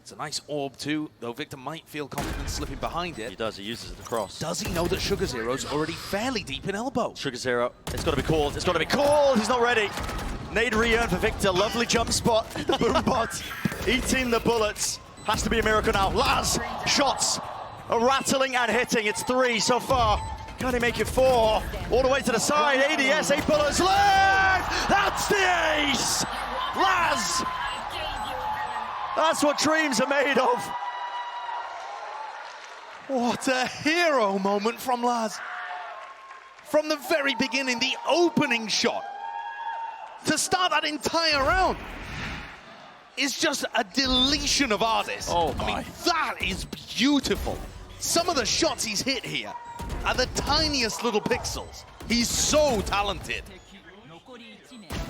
It's a nice orb too, though Victor might feel confident slipping behind it. He does, he uses it across. Does he know that Sugar Zero's already fairly deep in elbow? Sugar Zero, it's got to be called, it's got to be called, he's not ready. Nade re-earn for Victor. Lovely jump spot. The boom bot eating the bullets. Has to be a miracle now. Laz, shots are rattling and hitting. It's 3 so far. Can he make it 4? All the way to the side. ADS, 8 bullets left. That's the ace. Laz. That's what dreams are made of. What a hero moment from Laz. From the very beginning, the opening shot to start that entire round is just a deletion of artists. Oh my. I mean, that is beautiful. Some of the shots he's hit here are the tiniest little pixels. He's so talented.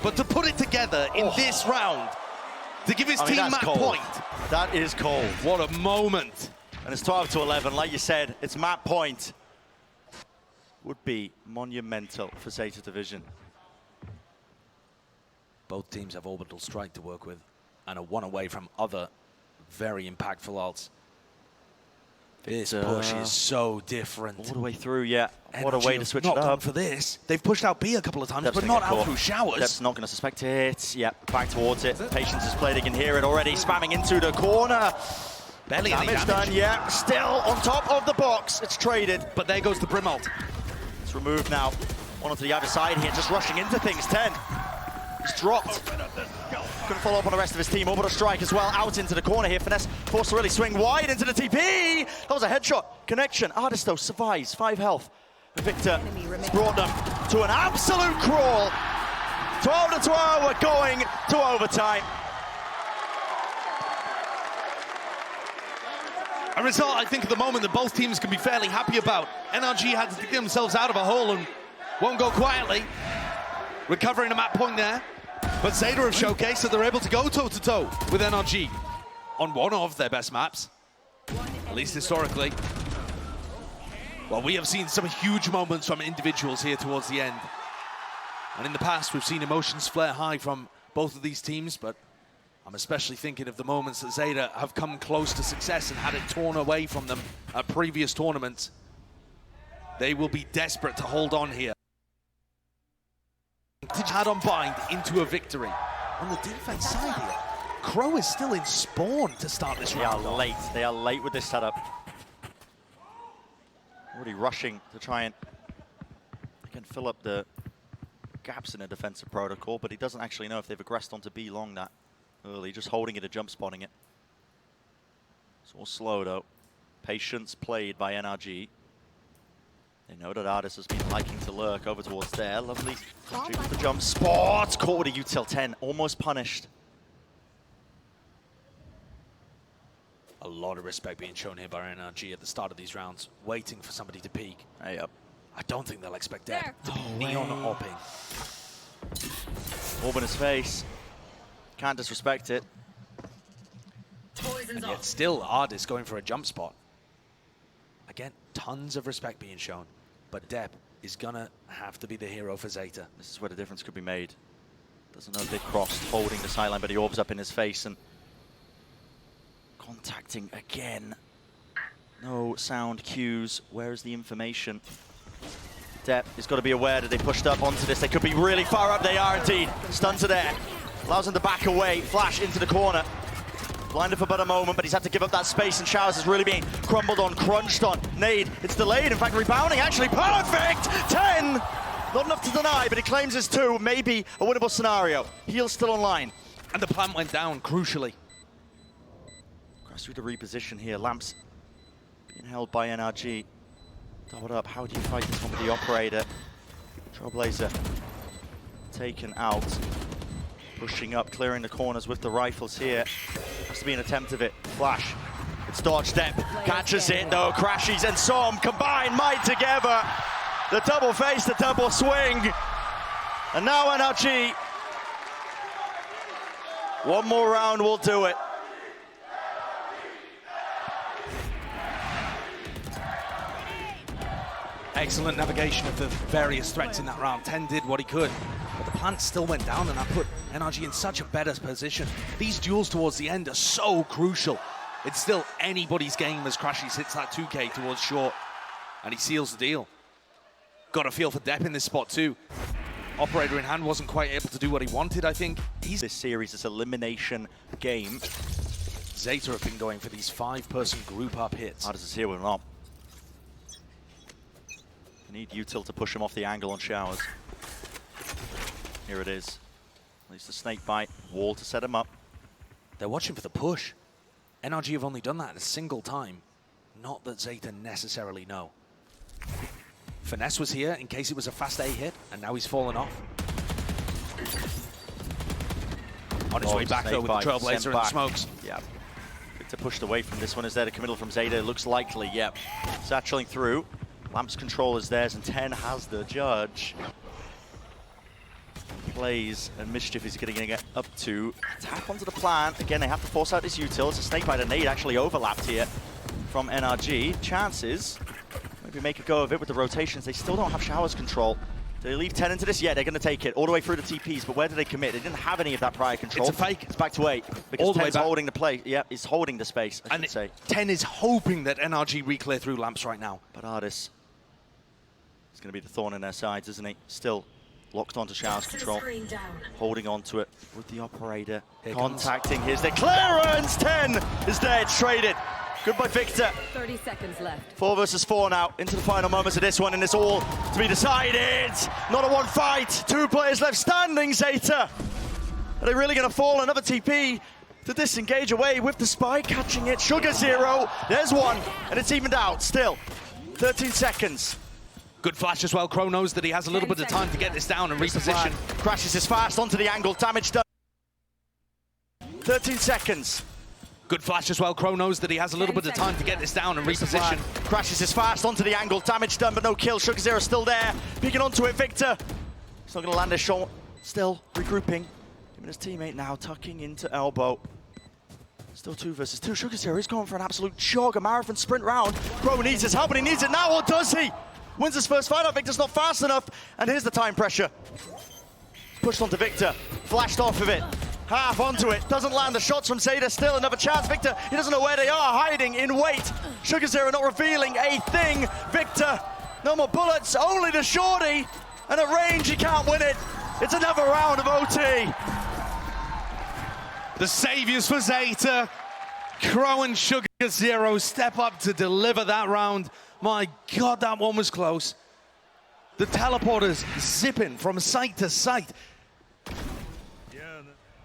But to put it together in this round, to give his team match point. That is cold. What a moment. And it's 12-11. Like you said, it's map point. Would be monumental for ZETA Division. Both teams have orbital strike to work with and are 1 away from other very impactful ults. This push is so different. All the way through, yeah. What a NRG way to switch it not up. gone for this. They've pushed out B a couple of times, Dep's but not out through showers. Dep's not going to suspect it. Yep, back towards it. Patience is played. They can hear it already. Spamming into the corner. Barely any Damage damage done, yeah. Still on top of the box. It's traded. But there goes the Brim ult. It's removed now. One onto the other side here, just rushing into things. 10. He's dropped. Couldn't follow up on the rest of his team. Orbital strike as well. Out into the corner here. Finesse forced to really swing wide into the TP. That was a headshot. Connection. Artist though survives. 5 health. Victor has brought them to an absolute crawl. 12-12. We're going to overtime. A result, I think, at the moment that both teams can be fairly happy about. NRG had to dig themselves out of a hole and won't go quietly. Recovering a map point there. But ZETA have showcased that they're able to go toe-to-toe with NRG on one of their best maps, at least historically. Well, we have seen some huge moments from individuals here towards the end. And in the past, we've seen emotions flare high from both of these teams, but I'm especially thinking of the moments that ZETA have come close to success and had it torn away from them at previous tournaments. They will be desperate to hold on here. Had on bind into a victory. On the defense side here, Crow is still in spawn to start this round. They are late. They are late with this setup. Already rushing to try and again fill up the gaps in a defensive protocol, but he doesn't actually know if they've aggressed onto B long that early, just holding it and jump spotting it. It's all slow though. Patience played by NRG. They know that Artis has been liking to lurk over towards there. Lovely the jump spot. Caught with a util 10, almost punished. A lot of respect being shown here by NRG at the start of these rounds, waiting for somebody to peek. Hey up. I don't think they'll expect that to be neon opping. Orb in his face. Can't disrespect it. And yet still Ardis going for a jump spot. Again, tons of respect being shown. But Dep is gonna have to be the hero for ZETA. This is where the difference could be made. Doesn't know if they crossed, holding the sideline, but he orbs up in his face and contacting again. No sound cues. Where is the information? Dep has got to be aware that they pushed up onto this. They could be really far up. They are indeed. Stuns are there. Allows them to back away. Flash into the corner. Blinded for but a moment, but he's had to give up that space, and Showers is really being crumbled on, crunched on. Nade, it's delayed, in fact rebounding, actually perfect! 10! Not enough to deny, but he claims his 2, maybe a winnable scenario. Heel's still online. And the plant went down, crucially. Cross through the reposition here, Lamps being held by NRG. Doubled up, how do you fight this one with the operator? Trailblazer taken out. Pushing up, clearing the corners with the rifles here. Has to be an attempt of it. Flash. It's dodged. Dep catches it though. Crashies and Som combine might together. The double face, the double swing. And now NRG. One more round will do it. Excellent navigation of the various threats in that round. 10 did what he could, but the plant still went down, and that put NRG in such a better position. These duels towards the end are so crucial. It's still anybody's game as Crashies hits that 2K towards short, and he seals the deal. Got a feel for Dep in this spot too. Operator in hand wasn't quite able to do what he wanted, I think. This series is elimination game. ZETA have been going for these 5-person group up hits. How does this here with him up? Need util to push him off the angle on showers. Here it is. At least the snake bite wall to set him up. They're watching for the push. NRG have only done that a single time. Not that ZETA necessarily know. Finesse was here in case it was a fast A hit, and now he's fallen off. On his way back though with the Trailblazer and the smokes. Yeah. Victor pushed away from this one. Is there the committal from ZETA? It looks likely, yep. Satcheling through. Lamp's control is theirs, and 10 has the judge. Plays and Mischief is going to get up to tap onto the plant. Again, they have to force out this util. It's a snakebite and nade actually overlapped here from NRG. Chances, maybe make a go of it with the rotations. They still don't have showers control. Do they leave 10 into this? Yeah, they're going to take it all the way through the TPs, but where do they commit? They didn't have any of that prior control. It's a fake. It's back to 8. Because 10's holding the play. Yeah, he's holding the space, I should say. 10 is hoping that NRG re-clear through Lamps right now. But Ardis is going to be the thorn in their sides, isn't he? Still locked onto showers control. Holding onto it with the operator. Here contacting his clearance! 10 is there, traded. Goodbye, Victor. 30 seconds left. 4 versus 4 now, into the final moments of this one, and it's all to be decided. Not a one fight, 2 players left standing, ZETA. Are they really going to fall? Another TP to disengage away with the spike, catching it. Sugar Zero, there's one, and it's evened out still. 13 seconds. Good flash as well. Crow knows that he has a little bit of time to get this down and reposition. Crashes his fast onto the angle, damage done. 13 seconds. Good flash as well. Crow knows that he has a little bit of time to get this down and reposition. Crashes his fast onto the angle, damage done, but no kill. Sugar Zero still there, peeking onto it. Victor, he's not going to land a shot. Still regrouping. Him and his teammate now tucking into elbow. Still 2 versus 2. Sugar Zero is going for an absolute jog, a marathon sprint round. Crow needs his help, and he needs it now, or does he? Wins his first fight out. Victor's not fast enough, and here's the time pressure. Pushed onto Victor, flashed off of it. Half onto it, doesn't land the shots from ZETA, still another chance. Victor, he doesn't know where they are, hiding in wait. Sugar Zero not revealing a thing. Victor, no more bullets, only the shorty, and at range he can't win it. It's another round of OT. The saviors for ZETA. Crow and Sugar Zero step up to deliver that round. My God, that one was close. The teleporters zipping from site to site.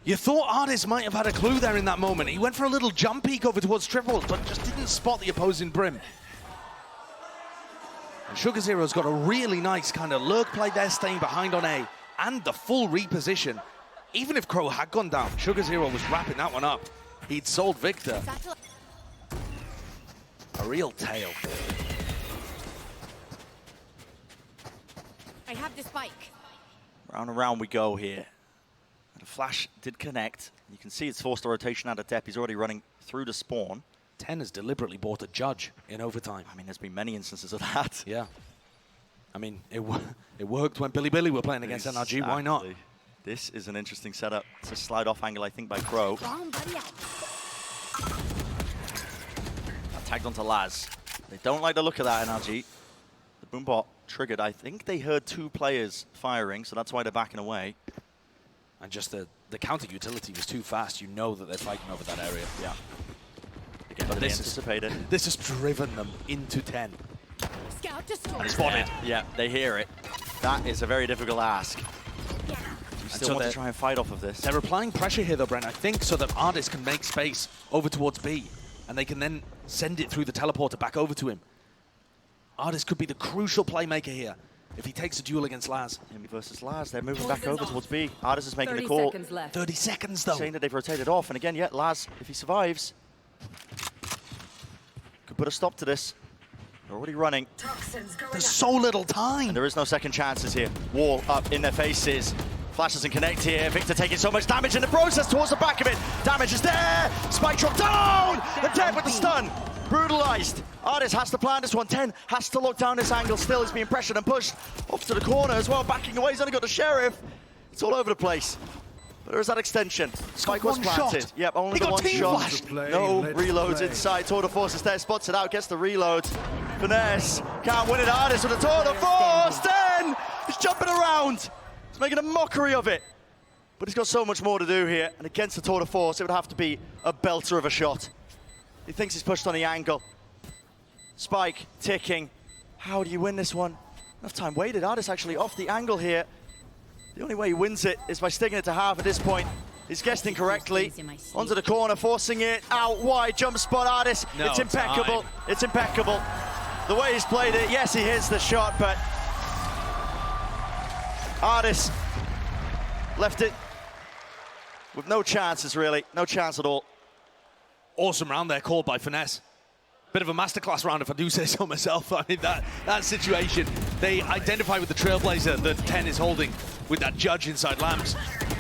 You thought Ardis might have had a clue there in that moment. He went for a little jump peek over towards triple, but just didn't spot the opposing brim. And Sugar Zero's got a really nice kind of lurk play there, staying behind on A, and the full reposition. Even if Crow had gone down, Sugar Zero was wrapping that one up. He'd sold Victor. A real tail. I have the spike. Round and round we go here. The flash did connect. You can see it's forced a rotation out of depth. He's already running through the spawn. 10 has deliberately bought a judge in overtime. I mean, there's been many instances of that. Yeah. I mean, it worked when Billy were playing against NRG. Why not? This is an interesting setup. It's a slide-off angle, I think, by Crow. Tagged onto Laz. They don't like the look of that, NRG. The boombot triggered. I think they heard 2 players firing, so that's why they're backing away. And just the counter utility was too fast. You know that they're fighting over that area. Yeah. Again, but this anticipated. This has driven them into 10. Scout destroyed. Spotted. Yeah, they hear it. That is a very difficult ask. You still want to try and fight off of this. They're applying pressure here, though, Brent, I think, so that Ardis can make space over towards B, and they can then send it through the teleporter back over to him. Ardis could be the crucial playmaker here if he takes a duel against Laz. Him versus Laz, they're moving back over towards B. Ardis is making the call. 30 seconds left. 30 seconds, though. Saying that they've rotated off, and again, Laz, if he survives, could put a stop to this. They're already running. There's so little time. And there is no second chances here. Wall up in their faces. Flash doesn't connect here. Victor taking so much damage in the process towards the back of it. Damage is there. Spike drop down. And dead with the stun. Brutalized. Ardis has to plan this one. 10 has to lock down this angle. Still is being pressured and pushed off to the corner as well. Backing away. He's only got the Sheriff. It's all over the place. But there is that extension. Spike was planted. Shot. Yep, only the one shot. No reloads inside. Tour de Force is there. Spots it out. Gets the reload. Finesse. Can't win it. Ardis with a Tour de Force. 10 is jumping around. He's making a mockery of it. But he's got so much more to do here, and against the tour de force, it would have to be a belter of a shot. He thinks he's pushed on the angle. Spike ticking. How do you win this one? Enough time waited. Artis actually off the angle here. The only way he wins it is by sticking it to half at this point. He's guessed incorrectly. Onto the corner, forcing it out wide. Jump spot, Artis. No it's impeccable. time. It's impeccable. The way he's played it, yes, he hits the shot, but Artis left it with no chances, really. No chance at all. Awesome round there called by Finesse. Bit of a masterclass round, if I do say so myself. I mean, that situation, they identify with the Trailblazer that 10 is holding with that judge inside lamps,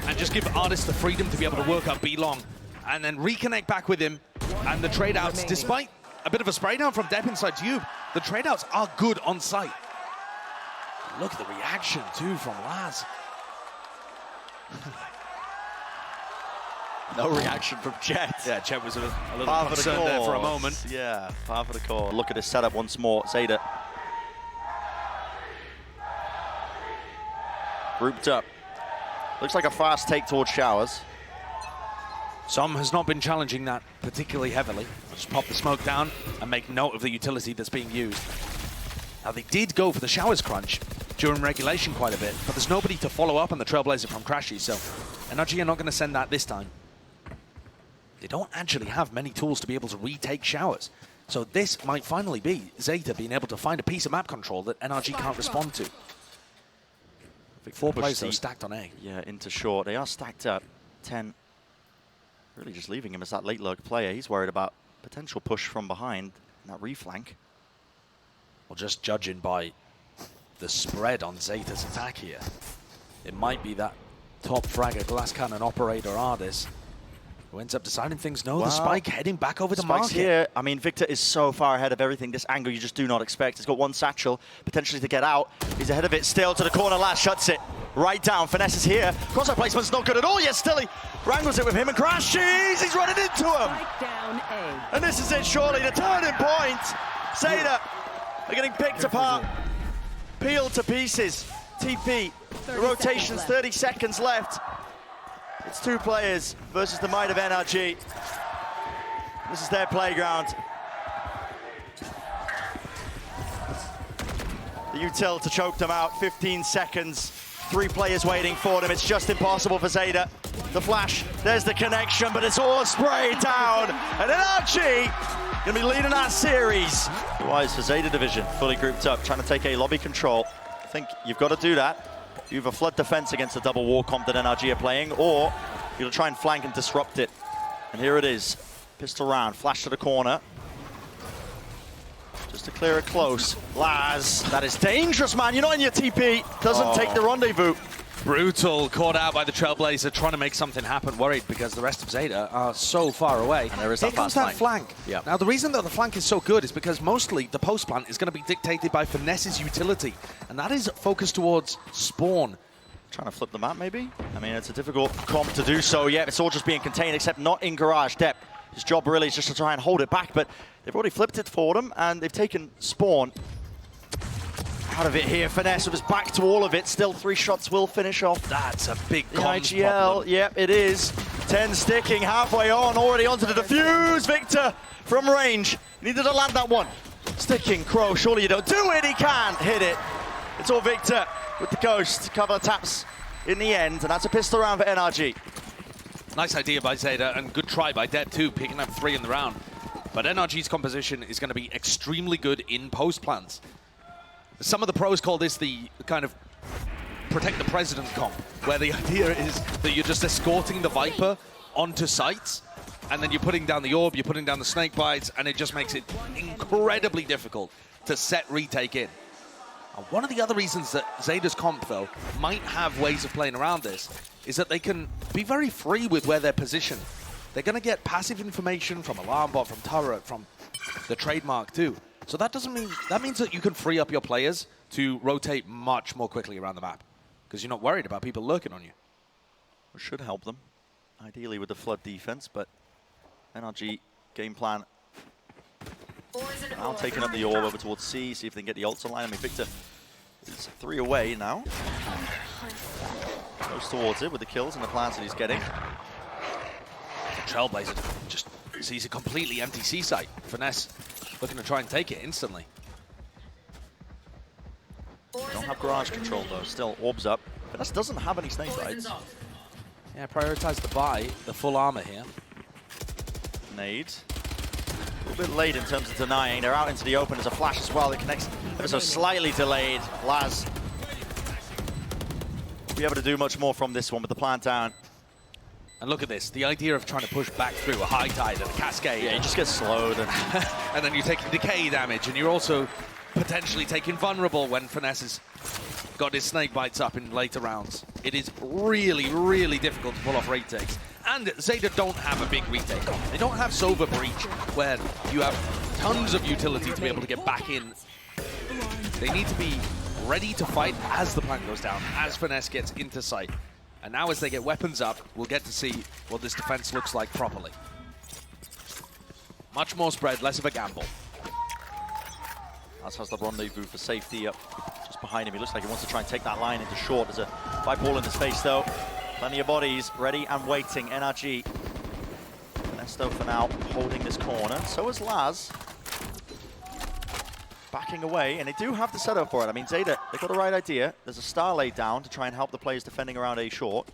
and just give Artis the freedom to be able to work up B-long, and then reconnect back with him, and the trade-outs, despite a bit of a spray down from Depp inside Tube, the trade-outs are good on site. Look at the reaction, too, from Laz. No reaction from Jet. Yeah, Jet was a little concerned there for a moment. Yeah, par for the core. Look at his setup once more. ZETA. Grouped up. Looks like a fast take towards showers. Som has not been challenging that particularly heavily. Just pop the smoke down and make note of the utility that's being used. Now, they did go for the showers crunch during regulation quite a bit, but there's nobody to follow up on the Trailblazer from Crashy, so NRG are not going to send that this time. They don't actually have many tools to be able to retake showers. So this might finally be ZETA being able to find a piece of map control that NRG can't respond to. 4 players though stacked on A. Yeah, into short. They are stacked up. 10. Really just leaving him as that late lurk player. He's worried about potential push from behind and that reflank. Well, just judging by the spread on ZETA's attack here, it might be that top fragger glass cannon operator Artis who ends up deciding things. No, the Spike heading back over to Spike's market. Here. I mean, Victor is so far ahead of everything. This angle you just do not expect. He's got one satchel, potentially to get out. He's ahead of it still to the corner. Last shuts it right down. Finesse is here. Crossfire placement's not good at all. Yes, still he wrangles it with him and crashes. He's running into him. Spike down A. And this is it, surely. The turning point. ZETA are getting picked apart. Peeled to pieces. TP. The rotation's 30 seconds left. It's 2 players versus the might of NRG. This is their playground. The util to choke them out, 15 seconds. 3 players waiting for them. It's just impossible for ZETA. The flash, there's the connection, but it's all sprayed down. And NRG gonna be leading that series. Wise for ZETA division, fully grouped up, trying to take a lobby control. I think you've got to do that. You have a flood defense against the double war comp that NRG are playing, or you'll try and flank and disrupt it. And here it is. Pistol round, flash to the corner. Just to clear it close. Laz, that is dangerous, man. You're not in your TP. Doesn't take the rendezvous. Brutal, caught out by the Trailblazer, trying to make something happen, worried because the rest of ZETA are so far away. And there is Here that comes fast that flank. Yeah. Now, the reason that the flank is so good is because mostly the post plant is going to be dictated by Finesse's utility, and that is focused towards spawn. Trying to flip the map, maybe? I mean, it's a difficult comp to do so. Yeah, it's all just being contained, except not in garage depth. His job really is just to try and hold it back, but they've already flipped it for them, and they've taken spawn out of it here. Finesse with his back to all of it. Still 3 shots will finish off. That's a big The comms IGL, problem. yep, it is. 10 sticking, halfway on, already onto the defuse. Victor from range. Needed to land that one. Sticking, Crow, surely you don't do it. He can't hit it. It's all Victor with the ghost. Couple of taps in the end, and that's a pistol round for NRG. Nice idea by ZETA, and good try by Depp too, picking up 3 in the round. But NRG's composition is going to be extremely good in post plans. Some of the pros call this the kind of protect the president comp, where the idea is that you're just escorting the Viper onto sites, and then you're putting down the orb, you're putting down the snake bites, and it just makes it incredibly difficult to set retake in. And one of the other reasons that ZETA's comp, though, might have ways of playing around this is that they can be very free with where they're positioned. They're going to get passive information from Alarm Bot, from Turret, from the trademark too. So that means that you can free up your players to rotate much more quickly around the map, because you're not worried about people lurking on you. Which should help them, ideally with the flood defense, but NRG game plan now taking up the orb over towards C, see if they can get the ults online. I mean, Victor is 3 away now. Goes towards it with the kills and the plans that he's getting. Trailblazer just sees a completely empty C site. Finesse looking to try and take it instantly. Don't have garage control though, still orbs up. Finesse doesn't have any snake bites. Yeah, prioritize the buy, the full armor here. Nades. A little bit late in terms of denying. They're out into the open as a flash as well. It connects ever so slightly delayed. Laz will be able to do much more from this one with the plant down. And look at this, the idea of trying to push back through a high tide and a cascade. Yeah, you just get slowed. And then you're taking decay damage, and you're also potentially taking vulnerable when Finesse has got his snake bites up in later rounds. It is really, really difficult to pull off retakes. And ZETA don't have a big retake. They don't have Sova Breach, where you have tons of utility to be able to get back in. They need to be ready to fight as the plant goes down, as Finesse gets into sight. And now as they get weapons up, we'll get to see what this defense looks like properly. Much more spread, less of a gamble. Laz has the rendezvous for safety up just behind him. He looks like he wants to try and take that line into short. There's a fight ball in his face though. Plenty of bodies ready and waiting. NRG. Nesto for now holding this corner. So is Laz. Backing away, and they do have the setup for it. I mean, ZETA, they've got the right idea. There's a star laid down to try and help the players defending around A short.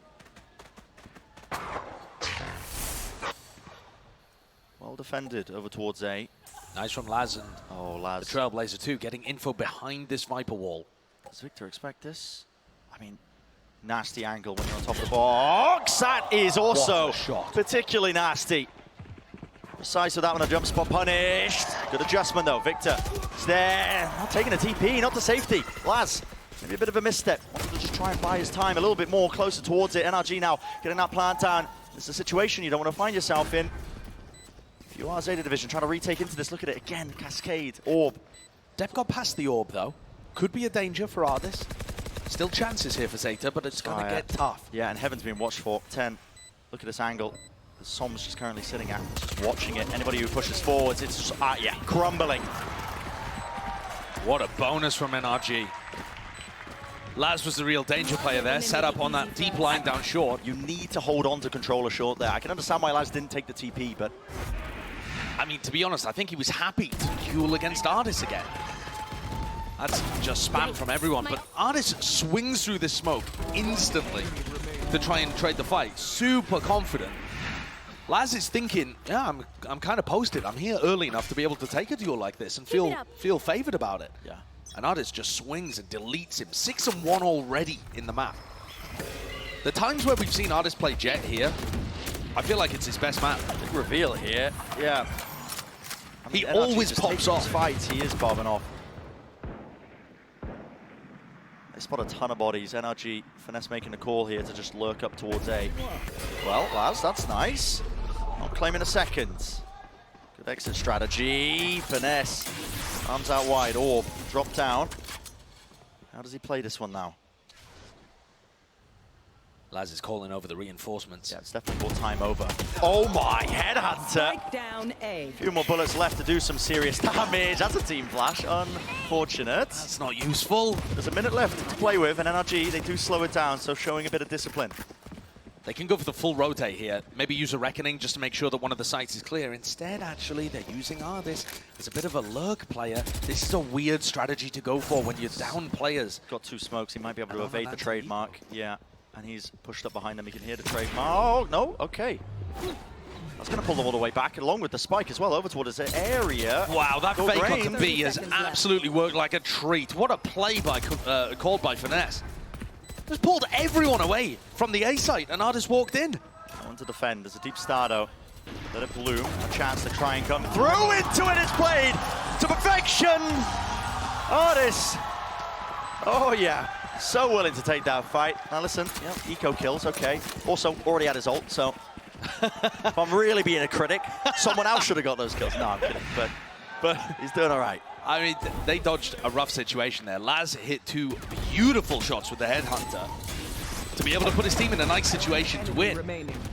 Well defended over towards A. Nice from Laz and Laz. the Trailblazer too, getting info behind this Viper wall. Does Victor expect this? I mean, nasty angle when you're on top of the box. That is also particularly nasty. Precise with that one, a jump spot punished. Good adjustment though, Victor is there. Not taking a TP, not the safety. Laz, maybe a bit of a misstep. Wanted to just try and buy his time a little bit more, closer towards it. NRG now getting that plant down. It's a situation you don't want to find yourself in. If you are ZETA Division, trying to retake into this, look at it again, cascade, orb. Dep got past the orb though. Could be a danger for Ardis. Still chances here for ZETA, but it's going to get tough. Yeah, and Heaven's being watched for. 10, look at this angle. Som's just currently sitting at, just watching it. Anybody who pushes forwards, it's just, yeah, crumbling. What a bonus from NRG. Laz was the real danger player there, set up on that deep line down short. You need to hold on to controller short there. I can understand why Laz didn't take the TP, but... I mean, to be honest, I think he was happy to duel against Ardis again. That's just spam from everyone, but Ardis swings through this smoke instantly to try and trade the fight. Super confident. Laz is thinking, yeah, I'm kind of posted. I'm here early enough to be able to take a duel like this and feel favored about it. Yeah. And Ardis just swings and deletes him. 6-1 already in the map. The times where we've seen Ardis play Jet here, I feel like it's his best map. Big reveal here. Yeah. I mean, he always pops off. Fights, he is bobbing off. They spot a ton of bodies. NRG, Finesse making a call here to just lurk up towards A. Well, Laz, that's nice. Not claiming a second. Good exit strategy. Finesse. Arms out wide. Orb. Drop down. How does he play this one now? Laz is calling over the reinforcements. Yeah, it's definitely more time over. Oh my, Headhunter! Down A. A few more bullets left to do some serious damage. That's a team flash. Unfortunate. That's not useful. There's a minute left to play with, and NRG, they do slow it down, so showing a bit of discipline. They can go for the full rotate here. Maybe use a Reckoning just to make sure that one of the sites is clear. Instead, actually, they're using Ardis as a bit of a lurk player. This is a weird strategy to go for when you're down players. Got 2 smokes. He might be able to evade the trademark. Yeah, and he's pushed up behind them. He can hear the trademark. Oh, no, okay. That's going to pull them all the way back, along with the spike as well, over towards the area. Wow, that fake on the B has absolutely worked like a treat. What a play by called by Finesse. Just pulled everyone away from the A site, and Ardis walked in. No one to defend. There's a deep Stardo. Let it bloom. A chance to try and come through into it. It's played to perfection. Ardis. Oh, yeah. So willing to take that fight. Now, listen. Yeah, eco kills. Okay. Also, already had his ult, so if I'm really being a critic, someone else should have got those kills. No, I'm kidding. But he's doing all right. I mean, they dodged a rough situation there. Laz hit 2 beautiful shots with the Headhunter to be able to put his team in a nice situation to win.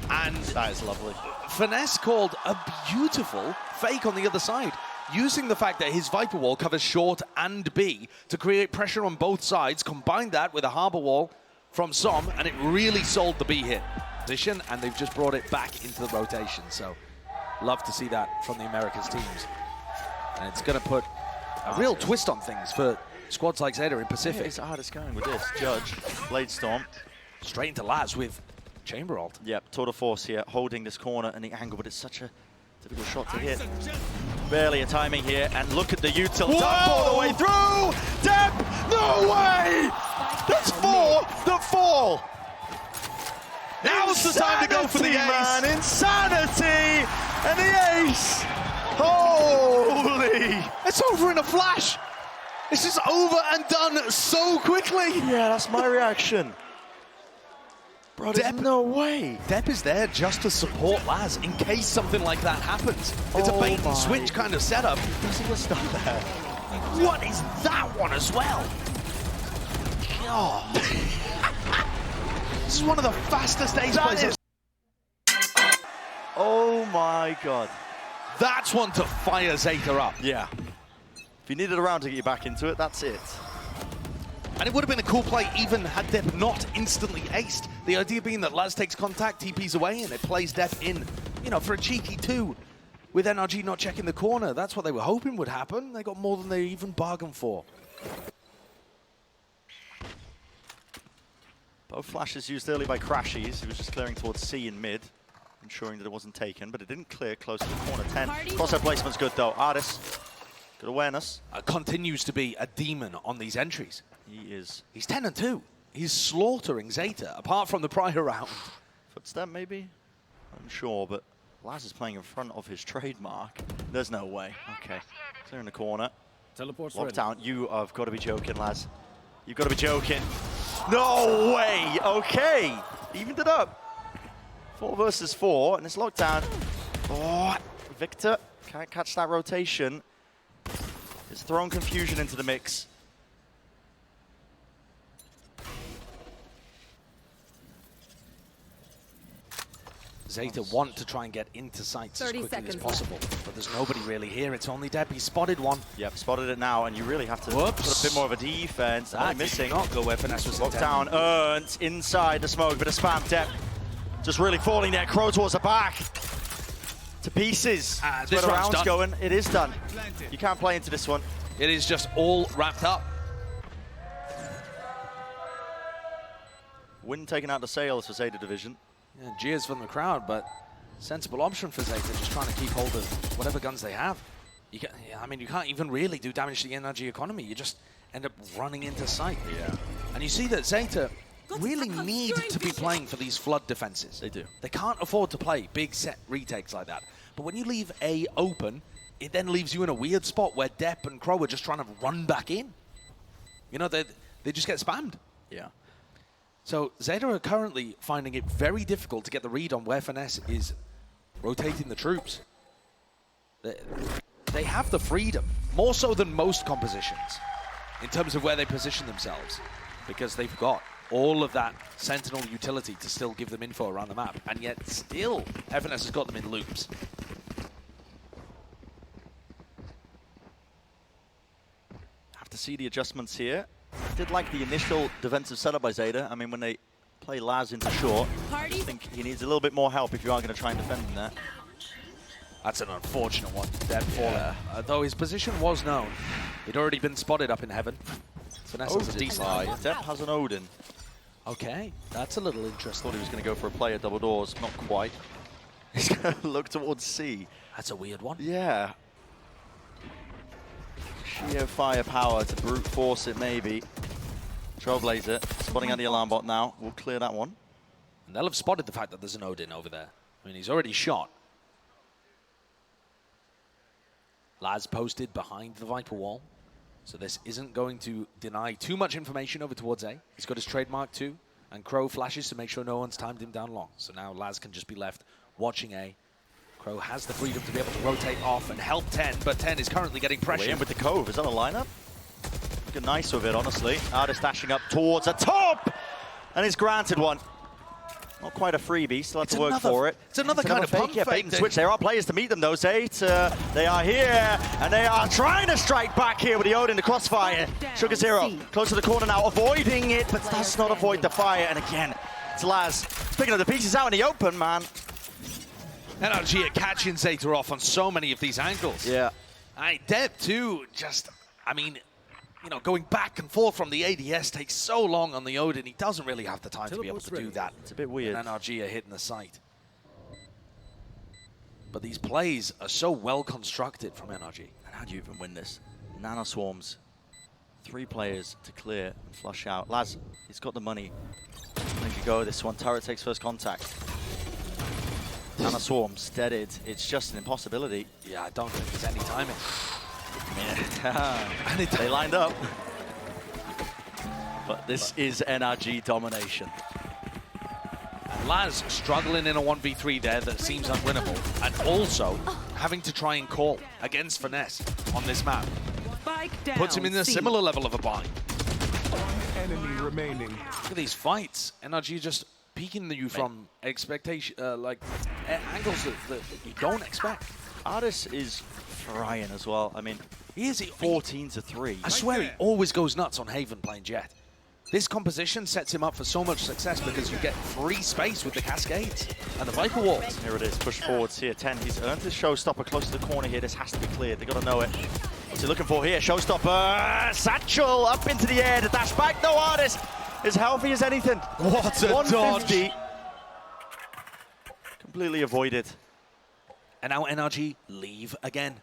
And that is lovely. Finesse called a beautiful fake on the other side, using the fact that his Viper wall covers short and B to create pressure on both sides. Combine that with a harbor wall from Som, and it really sold the B hit position, and they've just brought it back into the rotation. So love to see that from the Americas teams. And it's going to put a real twist on things for squads like ZETA in Pacific. Yeah, it's hardest going with this. Judge, Blade Storm. Straight into Laz with Chamber Ult. Yep, tour de force here, holding this corner and the angle, but it's such a difficult shot to hit. Barely a timing here, and look at the util dump all the way through! Deb, no way! That's 4 that fall! Now's the time to go for the ace! Man, insanity! And the ace! Holy! It's over in a flash! This is over and done so quickly! Yeah, that's my reaction. Bro, there's no way. Deb is there just to support Laz in case something like that happens. It's a bait and switch kind of setup. Doesn't get stuck there. What is that one as well? God. This is one of the fastest ace plays. Oh my God. That's one to fire ZETA up. Yeah. If you needed a round to get you back into it, that's it. And it would have been a cool play even had Dep not instantly aced. The idea being that Laz takes contact, TPs away, and it plays Dep in, you know, for a cheeky 2. With NRG not checking the corner, that's what they were hoping would happen. They got more than they even bargained for. Both flashes used early by Crashies. He was just clearing towards C in mid, ensuring that it wasn't taken, but it didn't clear close to the corner 10. Crosshair placement's good though. Artis, good awareness. Continues to be a demon on these entries. He is. He's 10-2. He's slaughtering ZETA, apart from the prior round. Footstep maybe? I'm sure, but Laz is playing in front of his trademark. There's no way. Okay, clear in the corner. Teleport's Locked ready. down. You have got to be joking, Laz. You've got to be joking. No way! Okay, evened it up. 4 versus 4, and it's locked down. Oh, Victor can't catch that rotation. It's thrown confusion into the mix. ZETA want to try and get into sights as 30 quickly as seconds possible, but there's nobody really here. It's only Deb. He spotted one. Yep, spotted it now, and you really have to Whoops. put a bit more of a defense. That Missing. did not go where Finesse was Locked intended. down, earned inside the smoke, bit of spam depth. Just really falling there. Crow towards the back. To pieces. This Where the round's round's done. going. It is done. You can't play into this one. It is just all wrapped up. Win taken out the sails for ZETA Division. Yeah, jeers from the crowd, but sensible option for ZETA, just trying to keep hold of whatever guns they have. You can, I mean, you can't even really do damage to the NRG economy. You just end up running into sight. Yeah. And you see that ZETA really need to be playing for these flood defenses. They do. They can't afford to play big set retakes like that. But when you leave A open, it then leaves you in a weird spot where Dep and Crow are just trying to run back in. You know, they just get spammed. Yeah. So ZETA are currently finding it very difficult to get the read on where Finesse is rotating the troops. They have the freedom, more so than most compositions, in terms of where they position themselves, because they've got all of that Sentinel utility to still give them info around the map, and yet still Finesse has got them in loops. Have to see the adjustments here. I did like the initial defensive setup by ZETA. I mean, when they play Laz into short, I think he needs a little bit more help if you are going to try and defend him there. That's an unfortunate one, Dep falling. Though his position was known. He'd already been spotted up in heaven. Finesse has a decent eye. Dep has an Odin. Okay, that's a little interesting. Thought he was going to go for a player double doors, not quite. He's going to look towards C. That's a weird one. Yeah. Sheer firepower to brute force it, maybe. Trailblazer spotting out the alarm bot now. We'll clear that one. And they'll have spotted the fact that there's an Odin over there. I mean, he's already shot. Laz posted behind the Viper wall. So this isn't going to deny too much information over towards A. He's got his trademark too. And Crow flashes to make sure no one's timed him down long. So now Laz can just be left watching A. Crow has the freedom to be able to rotate off and help 10, but 10 is currently getting pressure. In with the Cove. Is that a lineup? Looking nice with it, honestly. Artist dashing up towards the top! And he's granted one. Not quite a freebie, still have to work another- for it. it's another kind of fake. pump Yeah, fake bait and thing. switch. There are players to meet them, though. ZETA, they are here, and they are trying to strike back here with the Odin, the crossfire. Sugar Zero, close to the corner now, avoiding it, but does not avoid the fire. And again, it's Laz picking up the pieces out in the open, man. NRG are catching ZETA off on so many of these angles. Yeah. Deb too, just, I mean, you know, going back and forth from the ADS takes so long on the Odin. He doesn't really have the time to be able to do that. It's a bit weird. And NRG are hitting the site. But these plays are so well constructed from NRG. And how do you even win this? Nano Swarms, 3 players to clear and flush out. Laz, he's got the money. There you go, this one. Turret takes first contact. Nano Swarms, deaded. It's just an impossibility. Yeah, I don't think there's any timing. Yeah. And They lined up. But this is NRG domination. And Laz struggling in a 1v3 there that seems unwinnable. And also having to try and call against Finesse on this map. Spike down. Puts him in a C. similar level of a bind. Enemy remaining. Look at these fights. NRG just peeking you from expectation, angles that you don't expect. Artis is frying as well. I mean, He is 14-3. I swear he always goes nuts on Haven playing Jet. This composition sets him up for so much success because you get free space with the Cascades and the Viper Walls. Here it is, push forwards here. 10, he's earned his showstopper close to the corner here. This has to be cleared, they gotta know it. What's he looking for here? Showstopper, Satchel up into the air, the dash back, no Artis. As healthy as anything. What a 150. dodge. Completely avoided. And now NRG leave again.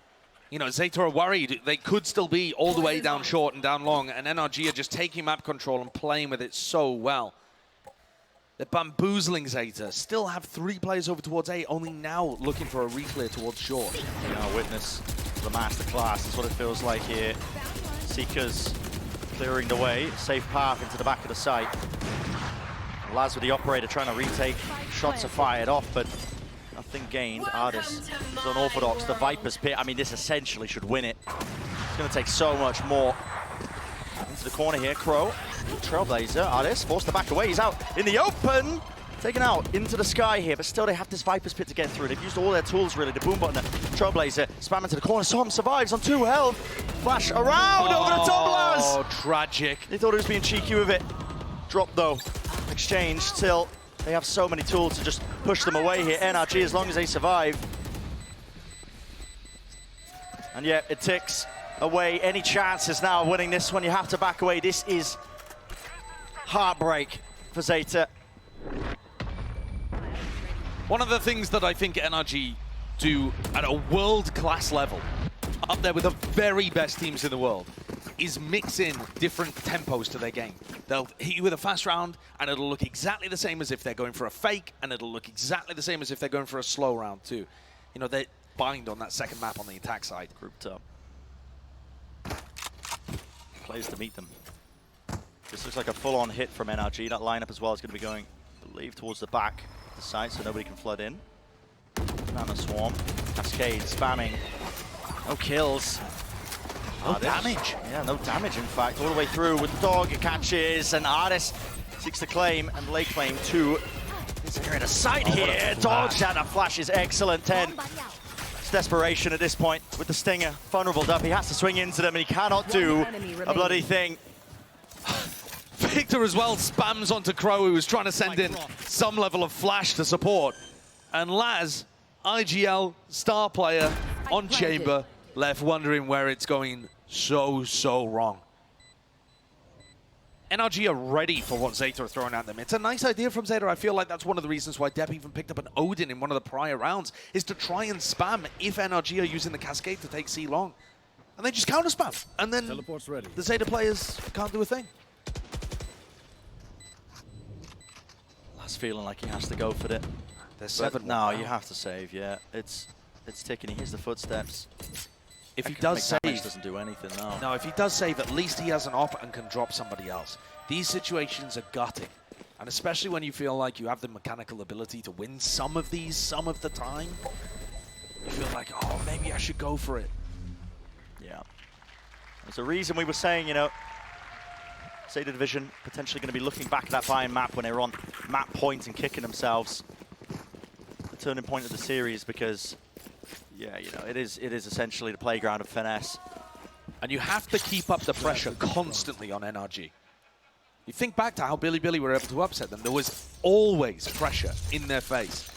You know, ZETA are worried. They could still be all the way down short and down long, and NRG are just taking map control and playing with it so well. They're bamboozling ZETA. Still have 3 players over towards A, only now looking for a reclear towards short. You know, witness the masterclass. That's what it feels like here. Seekers clearing the way, safe path into the back of the site. Laz with the operator trying to retake. Shots are fired off, but nothing gained. Artis is unorthodox. The Viper's pit. I mean, this essentially should win it. It's going to take so much more. Into the corner here, Crow. Trailblazer, Artis forced to back away. He's out in the open. Taken out into the sky here, but still they have this Viper's pit to get through. They've used all their tools, really. The boom button, Trailblazer, spam into the corner. Som survives on 2 health. Flash around over the top, Laz. Oh, tragic. They thought he was being cheeky with it. Drop though. Exchange still. They have so many tools to just push them away here. NRG, as long as they survive. And yeah, it ticks away any chances now of winning this one. You have to back away. This is heartbreak for ZETA. One of the things that I think NRG do at a world-class level, up there with the very best teams in the world, is mix in different tempos to their game. They'll hit you with a fast round, and it'll look exactly the same as if they're going for a fake, and it'll look exactly the same as if they're going for a slow round too. You know, they bind on that second map on the attack side. Grouped up. Plays to meet them. This looks like a full-on hit from NRG. That lineup as well is going to be going, I believe, towards the back of the site, so nobody can flood in. Nano Swarm, Cascade spamming. No kills. No damage. Yeah, no damage, in fact. All the way through with the dog, it catches, and Artis seeks to claim, and late claim too. Is there in a sight here? Dodged out, that flash is excellent. 10. It's desperation at this point with the Stinger. Vulnerable up, he has to swing into them, and he cannot do a bloody thing. Victor as well spams onto Crow, who was trying to send in some level of flash to support. And Laz, IGL star player on Chamber, left wondering where it's going so wrong. NRG are ready for what ZETA are throwing at them. It's a nice idea from ZETA. I feel like that's one of the reasons why Depp even picked up an Odin in one of the prior rounds, is to try and spam if NRG are using the Cascade to take C long. And they just counter spam. And then Teleport's ready. the ZETA players can't do a thing. Last feeling like he has to go for it. There's But 7. no, you have to save, yeah. It's ticking, he hears the footsteps. If he Economic does damage save, doesn't do anything, no. no, if he does save, at least he has an op and can drop somebody else. These situations are gutting. And especially when you feel like you have the mechanical ability to win some of these, some of the time, you feel like, oh, maybe I should go for it. Yeah. There's a reason we were saying, you know, ZETA Division potentially going to be looking back at that Bayern map when they're on map point and kicking themselves. The turning point of the series because, yeah, you know, it is essentially the playground of finesse. And you have to keep up the pressure constantly on NRG. You think back to how Billy were able to upset them. There was always pressure in their face.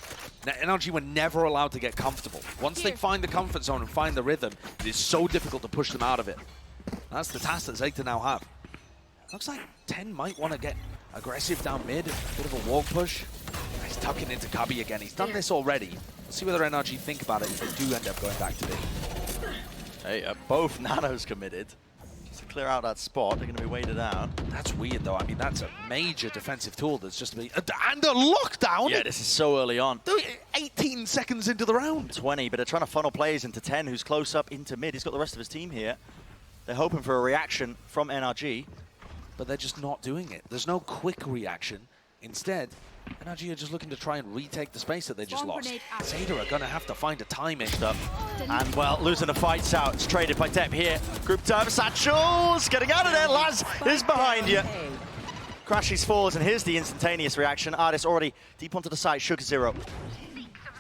Now, NRG were never allowed to get comfortable. Once they find the comfort zone and find the rhythm, it is so difficult to push them out of it. That's the task that ZETA now have. Looks like 10 might want to get aggressive down mid. Bit of a walk push. He's tucking into Cubby again. He's done this already. We'll see whether NRG think about it if they do end up going back to B. Hey, both nanos committed. Just to clear out that spot, they're going to be waited out. That's weird, though. I mean, that's a major defensive tool that's just been... And a lockdown! Yeah, this is so early on. 18 seconds into the round. 20, but they're trying to funnel players into 10, who's close up into mid. He's got the rest of his team here. They're hoping for a reaction from NRG. But they're just not doing it. There's no quick reaction. Instead, NRG are just looking to try and retake the space that they just lost. ZETA are going to have to find a timing. And, well, losing the fights out. It's traded by Depp here. Group time, Satchels getting out of there. Laz is behind you. Crashes falls, and here's the instantaneous reaction. Artist already deep onto the side. Sugar Zero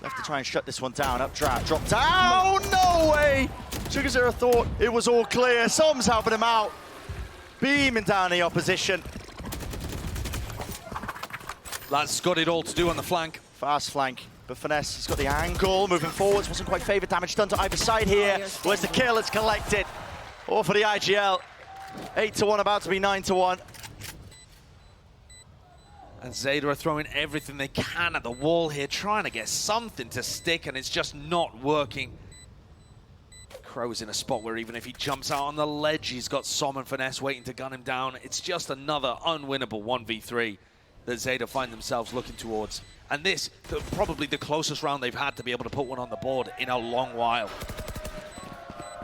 left to try and shut this one down. Up drop down. No way. Sugar Zero thought it was all clear. Som's helping him out. Beaming down the opposition. Laz got it all to do on the flank. Fast flank, but finesse. He's got the angle, moving forwards. Wasn't quite favoured. Damage done to either side here. Where's the kill? It's collected. All for the IGL. 8-1, about to be 9-1. And ZETA are throwing everything they can at the wall here, trying to get something to stick, and it's just not working. Crow's in a spot where even if he jumps out on the ledge, he's got Som and Finesse waiting to gun him down. It's just another unwinnable 1v3 that ZETA find themselves looking towards. And this, probably the closest round they've had to be able to put one on the board in a long while.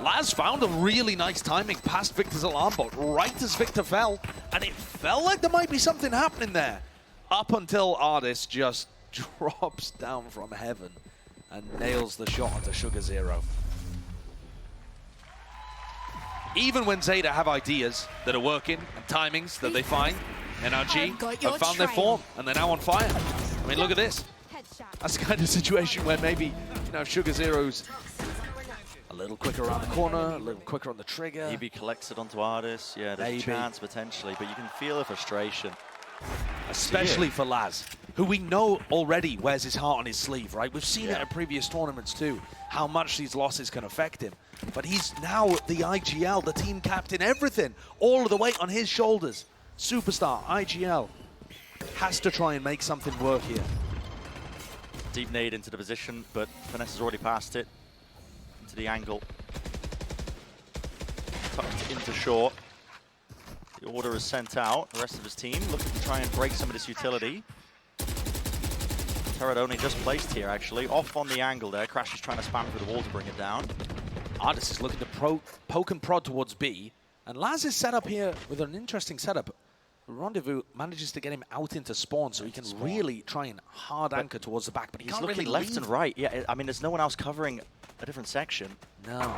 Laz found a really nice timing past Victor's alarm bot right as Victor fell, and it felt like there might be something happening there. Up until Artist just drops down from heaven and nails the shot onto Sugar Zero. Even when ZETA have ideas that are working and timings that they find, NRG have found their form and they're now on fire. I mean, look at this. That's the kind of situation where maybe, you know, Sugar Zero's a little quicker around the corner, a little quicker on the trigger. Maybe collects it onto Artist. Yeah, there's a chance potentially, but you can feel the frustration. Especially for Laz, who we know already wears his heart on his sleeve, right? We've seen it at previous tournaments too, how much these losses can affect him. But he's now the IGL, the team captain, everything, all of the weight on his shoulders. Superstar, IGL, has to try and make something work here. Deep nade into the position, but Finesse has already passed it. Into the angle. Tucked into short. The order is sent out. The rest of his team looking to try and break some of this utility. Turret only just placed here, actually. Off on the angle there. Crash is trying to spam through the wall to bring it down. Artist is looking to poke and prod towards B. And Laz is set up here with an interesting setup. Rendezvous manages to get him out into spawn so he can really try and hard anchor towards the back. But he's looking left and right. Yeah, I mean, there's no one else covering a different section. No.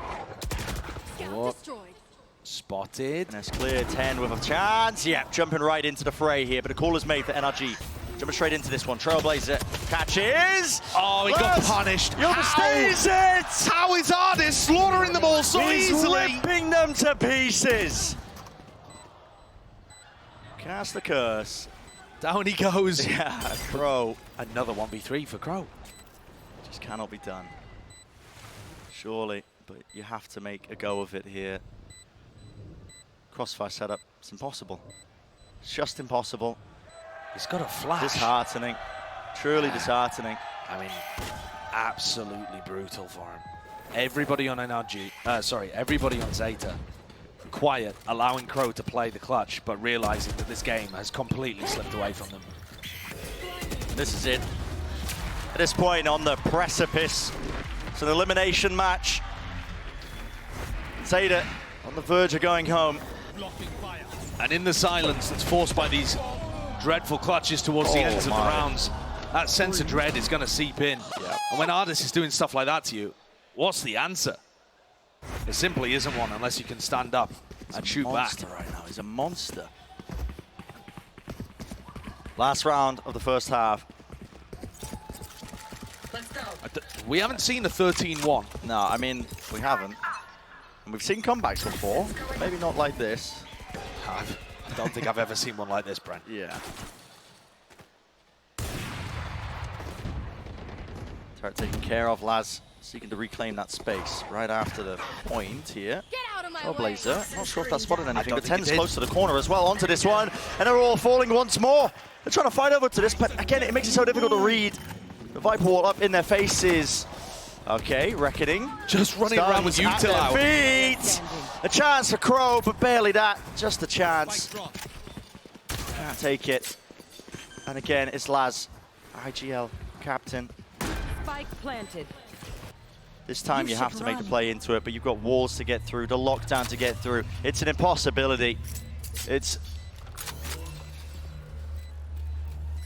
Spotted. And it's clear, 10 with a chance. Yeah, jumping right into the fray here, but a call is made for NRG. Jumping straight into this one. Trailblazer catches. Oh, he got punished. Overstays it! How is Artist slaughtering them all so easily? He's ripping them to pieces. Cast the curse. Down he goes. Yeah, Crow. Another 1v3 for Crow. Just cannot be done. Surely, but you have to make a go of it here. Crossfire setup, it's impossible. It's just impossible. He's got a flash. Disheartening. Truly disheartening. I mean, absolutely brutal for him. Everybody on NRG, everybody on ZETA, quiet, allowing Crow to play the clutch, but realizing that this game has completely slipped away from them. And this is it. At this point, on the precipice, it's an elimination match. ZETA on the verge of going home. And in the silence that's forced by these dreadful clutches towards the ends of the rounds, that sense of dread is going to seep in. Yep. And when Artist is doing stuff like that to you, what's the answer? It simply isn't one unless you can stand up and shoot back. Right now. He's a monster. Last round of the first half. We haven't seen a 13-1. No, I mean, we haven't. And we've seen comebacks before. Maybe not like this. I don't think I've ever seen one like this, Brent. Yeah. Turret taken care of. Laz seeking to reclaim that space right after the point here. Get out of my Trailblazer, not sure if that spotted anything, don't but think it 10's did. close to the corner as well, onto this one, and they're all falling once more. They're trying to fight over to this, but again, it makes it so difficult to read. The Viper Wall up in their faces. Okay, Reckoning. Just running around with Stuns at util their out. feet. A chance for Crow, but barely that. Just a chance. Can't take it. And again, it's Laz, IGL captain. Spike planted. This time you You have should to make the run. play into it, but you've got walls to get through, the lockdown to get through. It's an impossibility. It's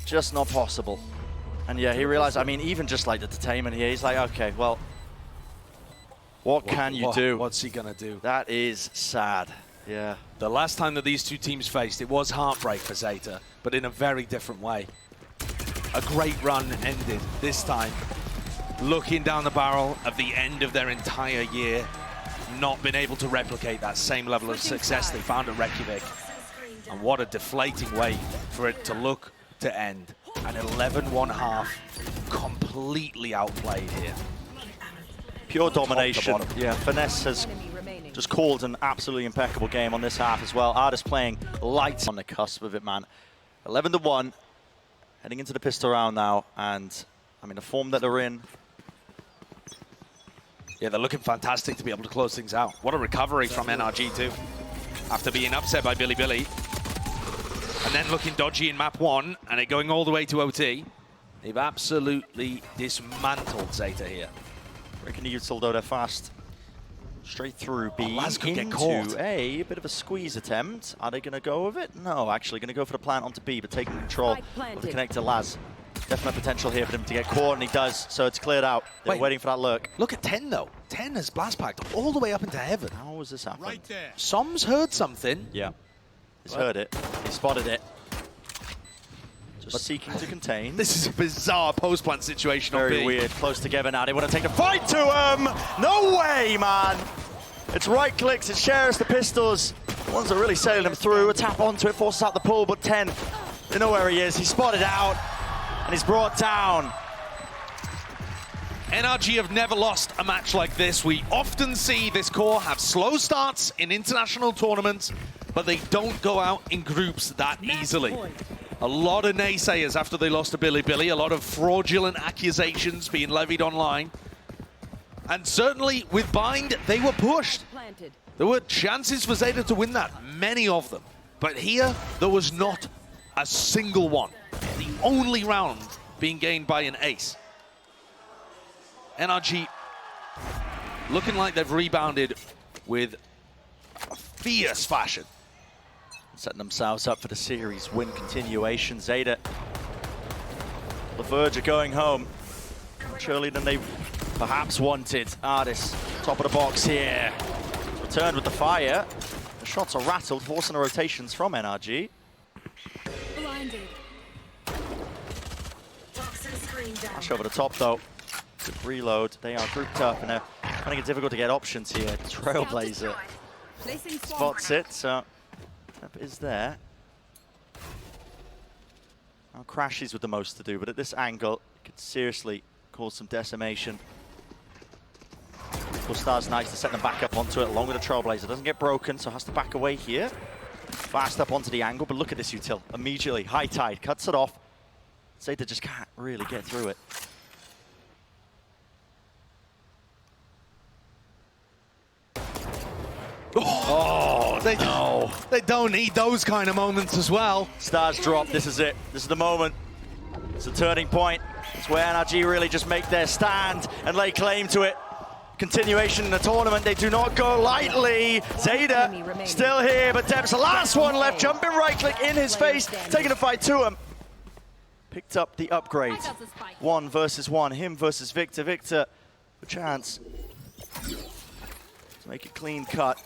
just not possible. And yeah, he realized, I mean, even just like the detainment here, he's like, okay, well, what can you do? What's he gonna do? That is sad. Yeah. The last time that these two teams faced, it was heartbreak for ZETA, but in a very different way. A great run ended this time. Looking down the barrel of the end of their entire year, not been able to replicate that same level of success they found at Reykjavik. And what a deflating way for it to look to end. An 11-1 half, completely outplayed here. Pure domination. bottom. Yeah, Finesse has Enemy remaining. just called an absolutely impeccable game on this half as well. Artist playing lights on the cusp of it, man. 11-1, heading into the pistol round now, and I mean the form that they're in. Yeah, they're looking fantastic to be able to close things out. What a recovery from NRG too, after being upset by Billy. And then looking dodgy in map 1, and it going all the way to OT. They've absolutely dismantled ZETA here. Reckon you although they're fast. Straight through B Laz could get into caught. A bit of a squeeze attempt. Are they going to go with it? No, actually going to go for the plant onto B, but taking control Spike planted. of the connector. Laz. Definite potential here for him to get caught, and he does, so it's cleared out. They're Wait. waiting for that lurk. Look at 10 though. 10 has blast packed all the way up into heaven. How was this happening? Right there. Som's heard something. Yeah. He's heard it. He spotted it. Just seeking to contain. This is a bizarre post-plant situation on Very B. weird. Close together now. They want to take the fight to him. No way, man. It's right clicks. It shares the pistols. The ones that are really sailing him through. A tap onto it, forces out the pull, but 10. They know where he is. He's spotted out, and he's brought down. NRG have never lost a match like this. We often see this core have slow starts in international tournaments, but they don't go out in groups that easily. A lot of naysayers after they lost to Billy, a lot of fraudulent accusations being levied online. And certainly with Bind, they were pushed. Planted. There were chances for ZETA to win that, many of them. But here, there was not a single one. The only round being gained by an ace. NRG looking like they've rebounded with a fierce fashion. Setting themselves up for the series win continuation. ZETA, the verge of going home. Much earlier than they perhaps wanted. Artis, top of the box here. Returned with the fire. The shots are rattled, forcing the rotations from NRG. Blinded. Flash over the top though. Good reload. They are grouped up and they're finding it difficult to get options here. Trailblazer Placing spots it, so that is there. Now Crashes with the most to do, but at this angle, it could seriously cause some decimation. Star's nice to set them back up onto it, along with the Trailblazer. Doesn't get broken, so has to back away here. Fast up onto the angle, but look at this util. Immediately, high tide, cuts it off. ZETA just can't really get through it. Oh, they don't need those kind of moments as well. Stars drop, this is it. This is the moment. It's a turning point. It's where NRG really just make their stand and lay claim to it. Continuation in the tournament, they do not go lightly. ZETA still here, but Deb's the last one left. Jumping right click in his face, taking the fight to him. Picked up the upgrade. 1 versus 1, him versus Victor. Victor, a chance to make it clean cut.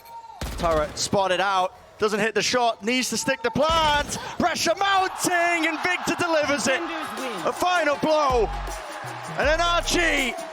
Turret spotted out. Doesn't hit the shot, needs to stick the plant. Pressure mounting, and Victor delivers it. Defenders win. A final blow. And NRG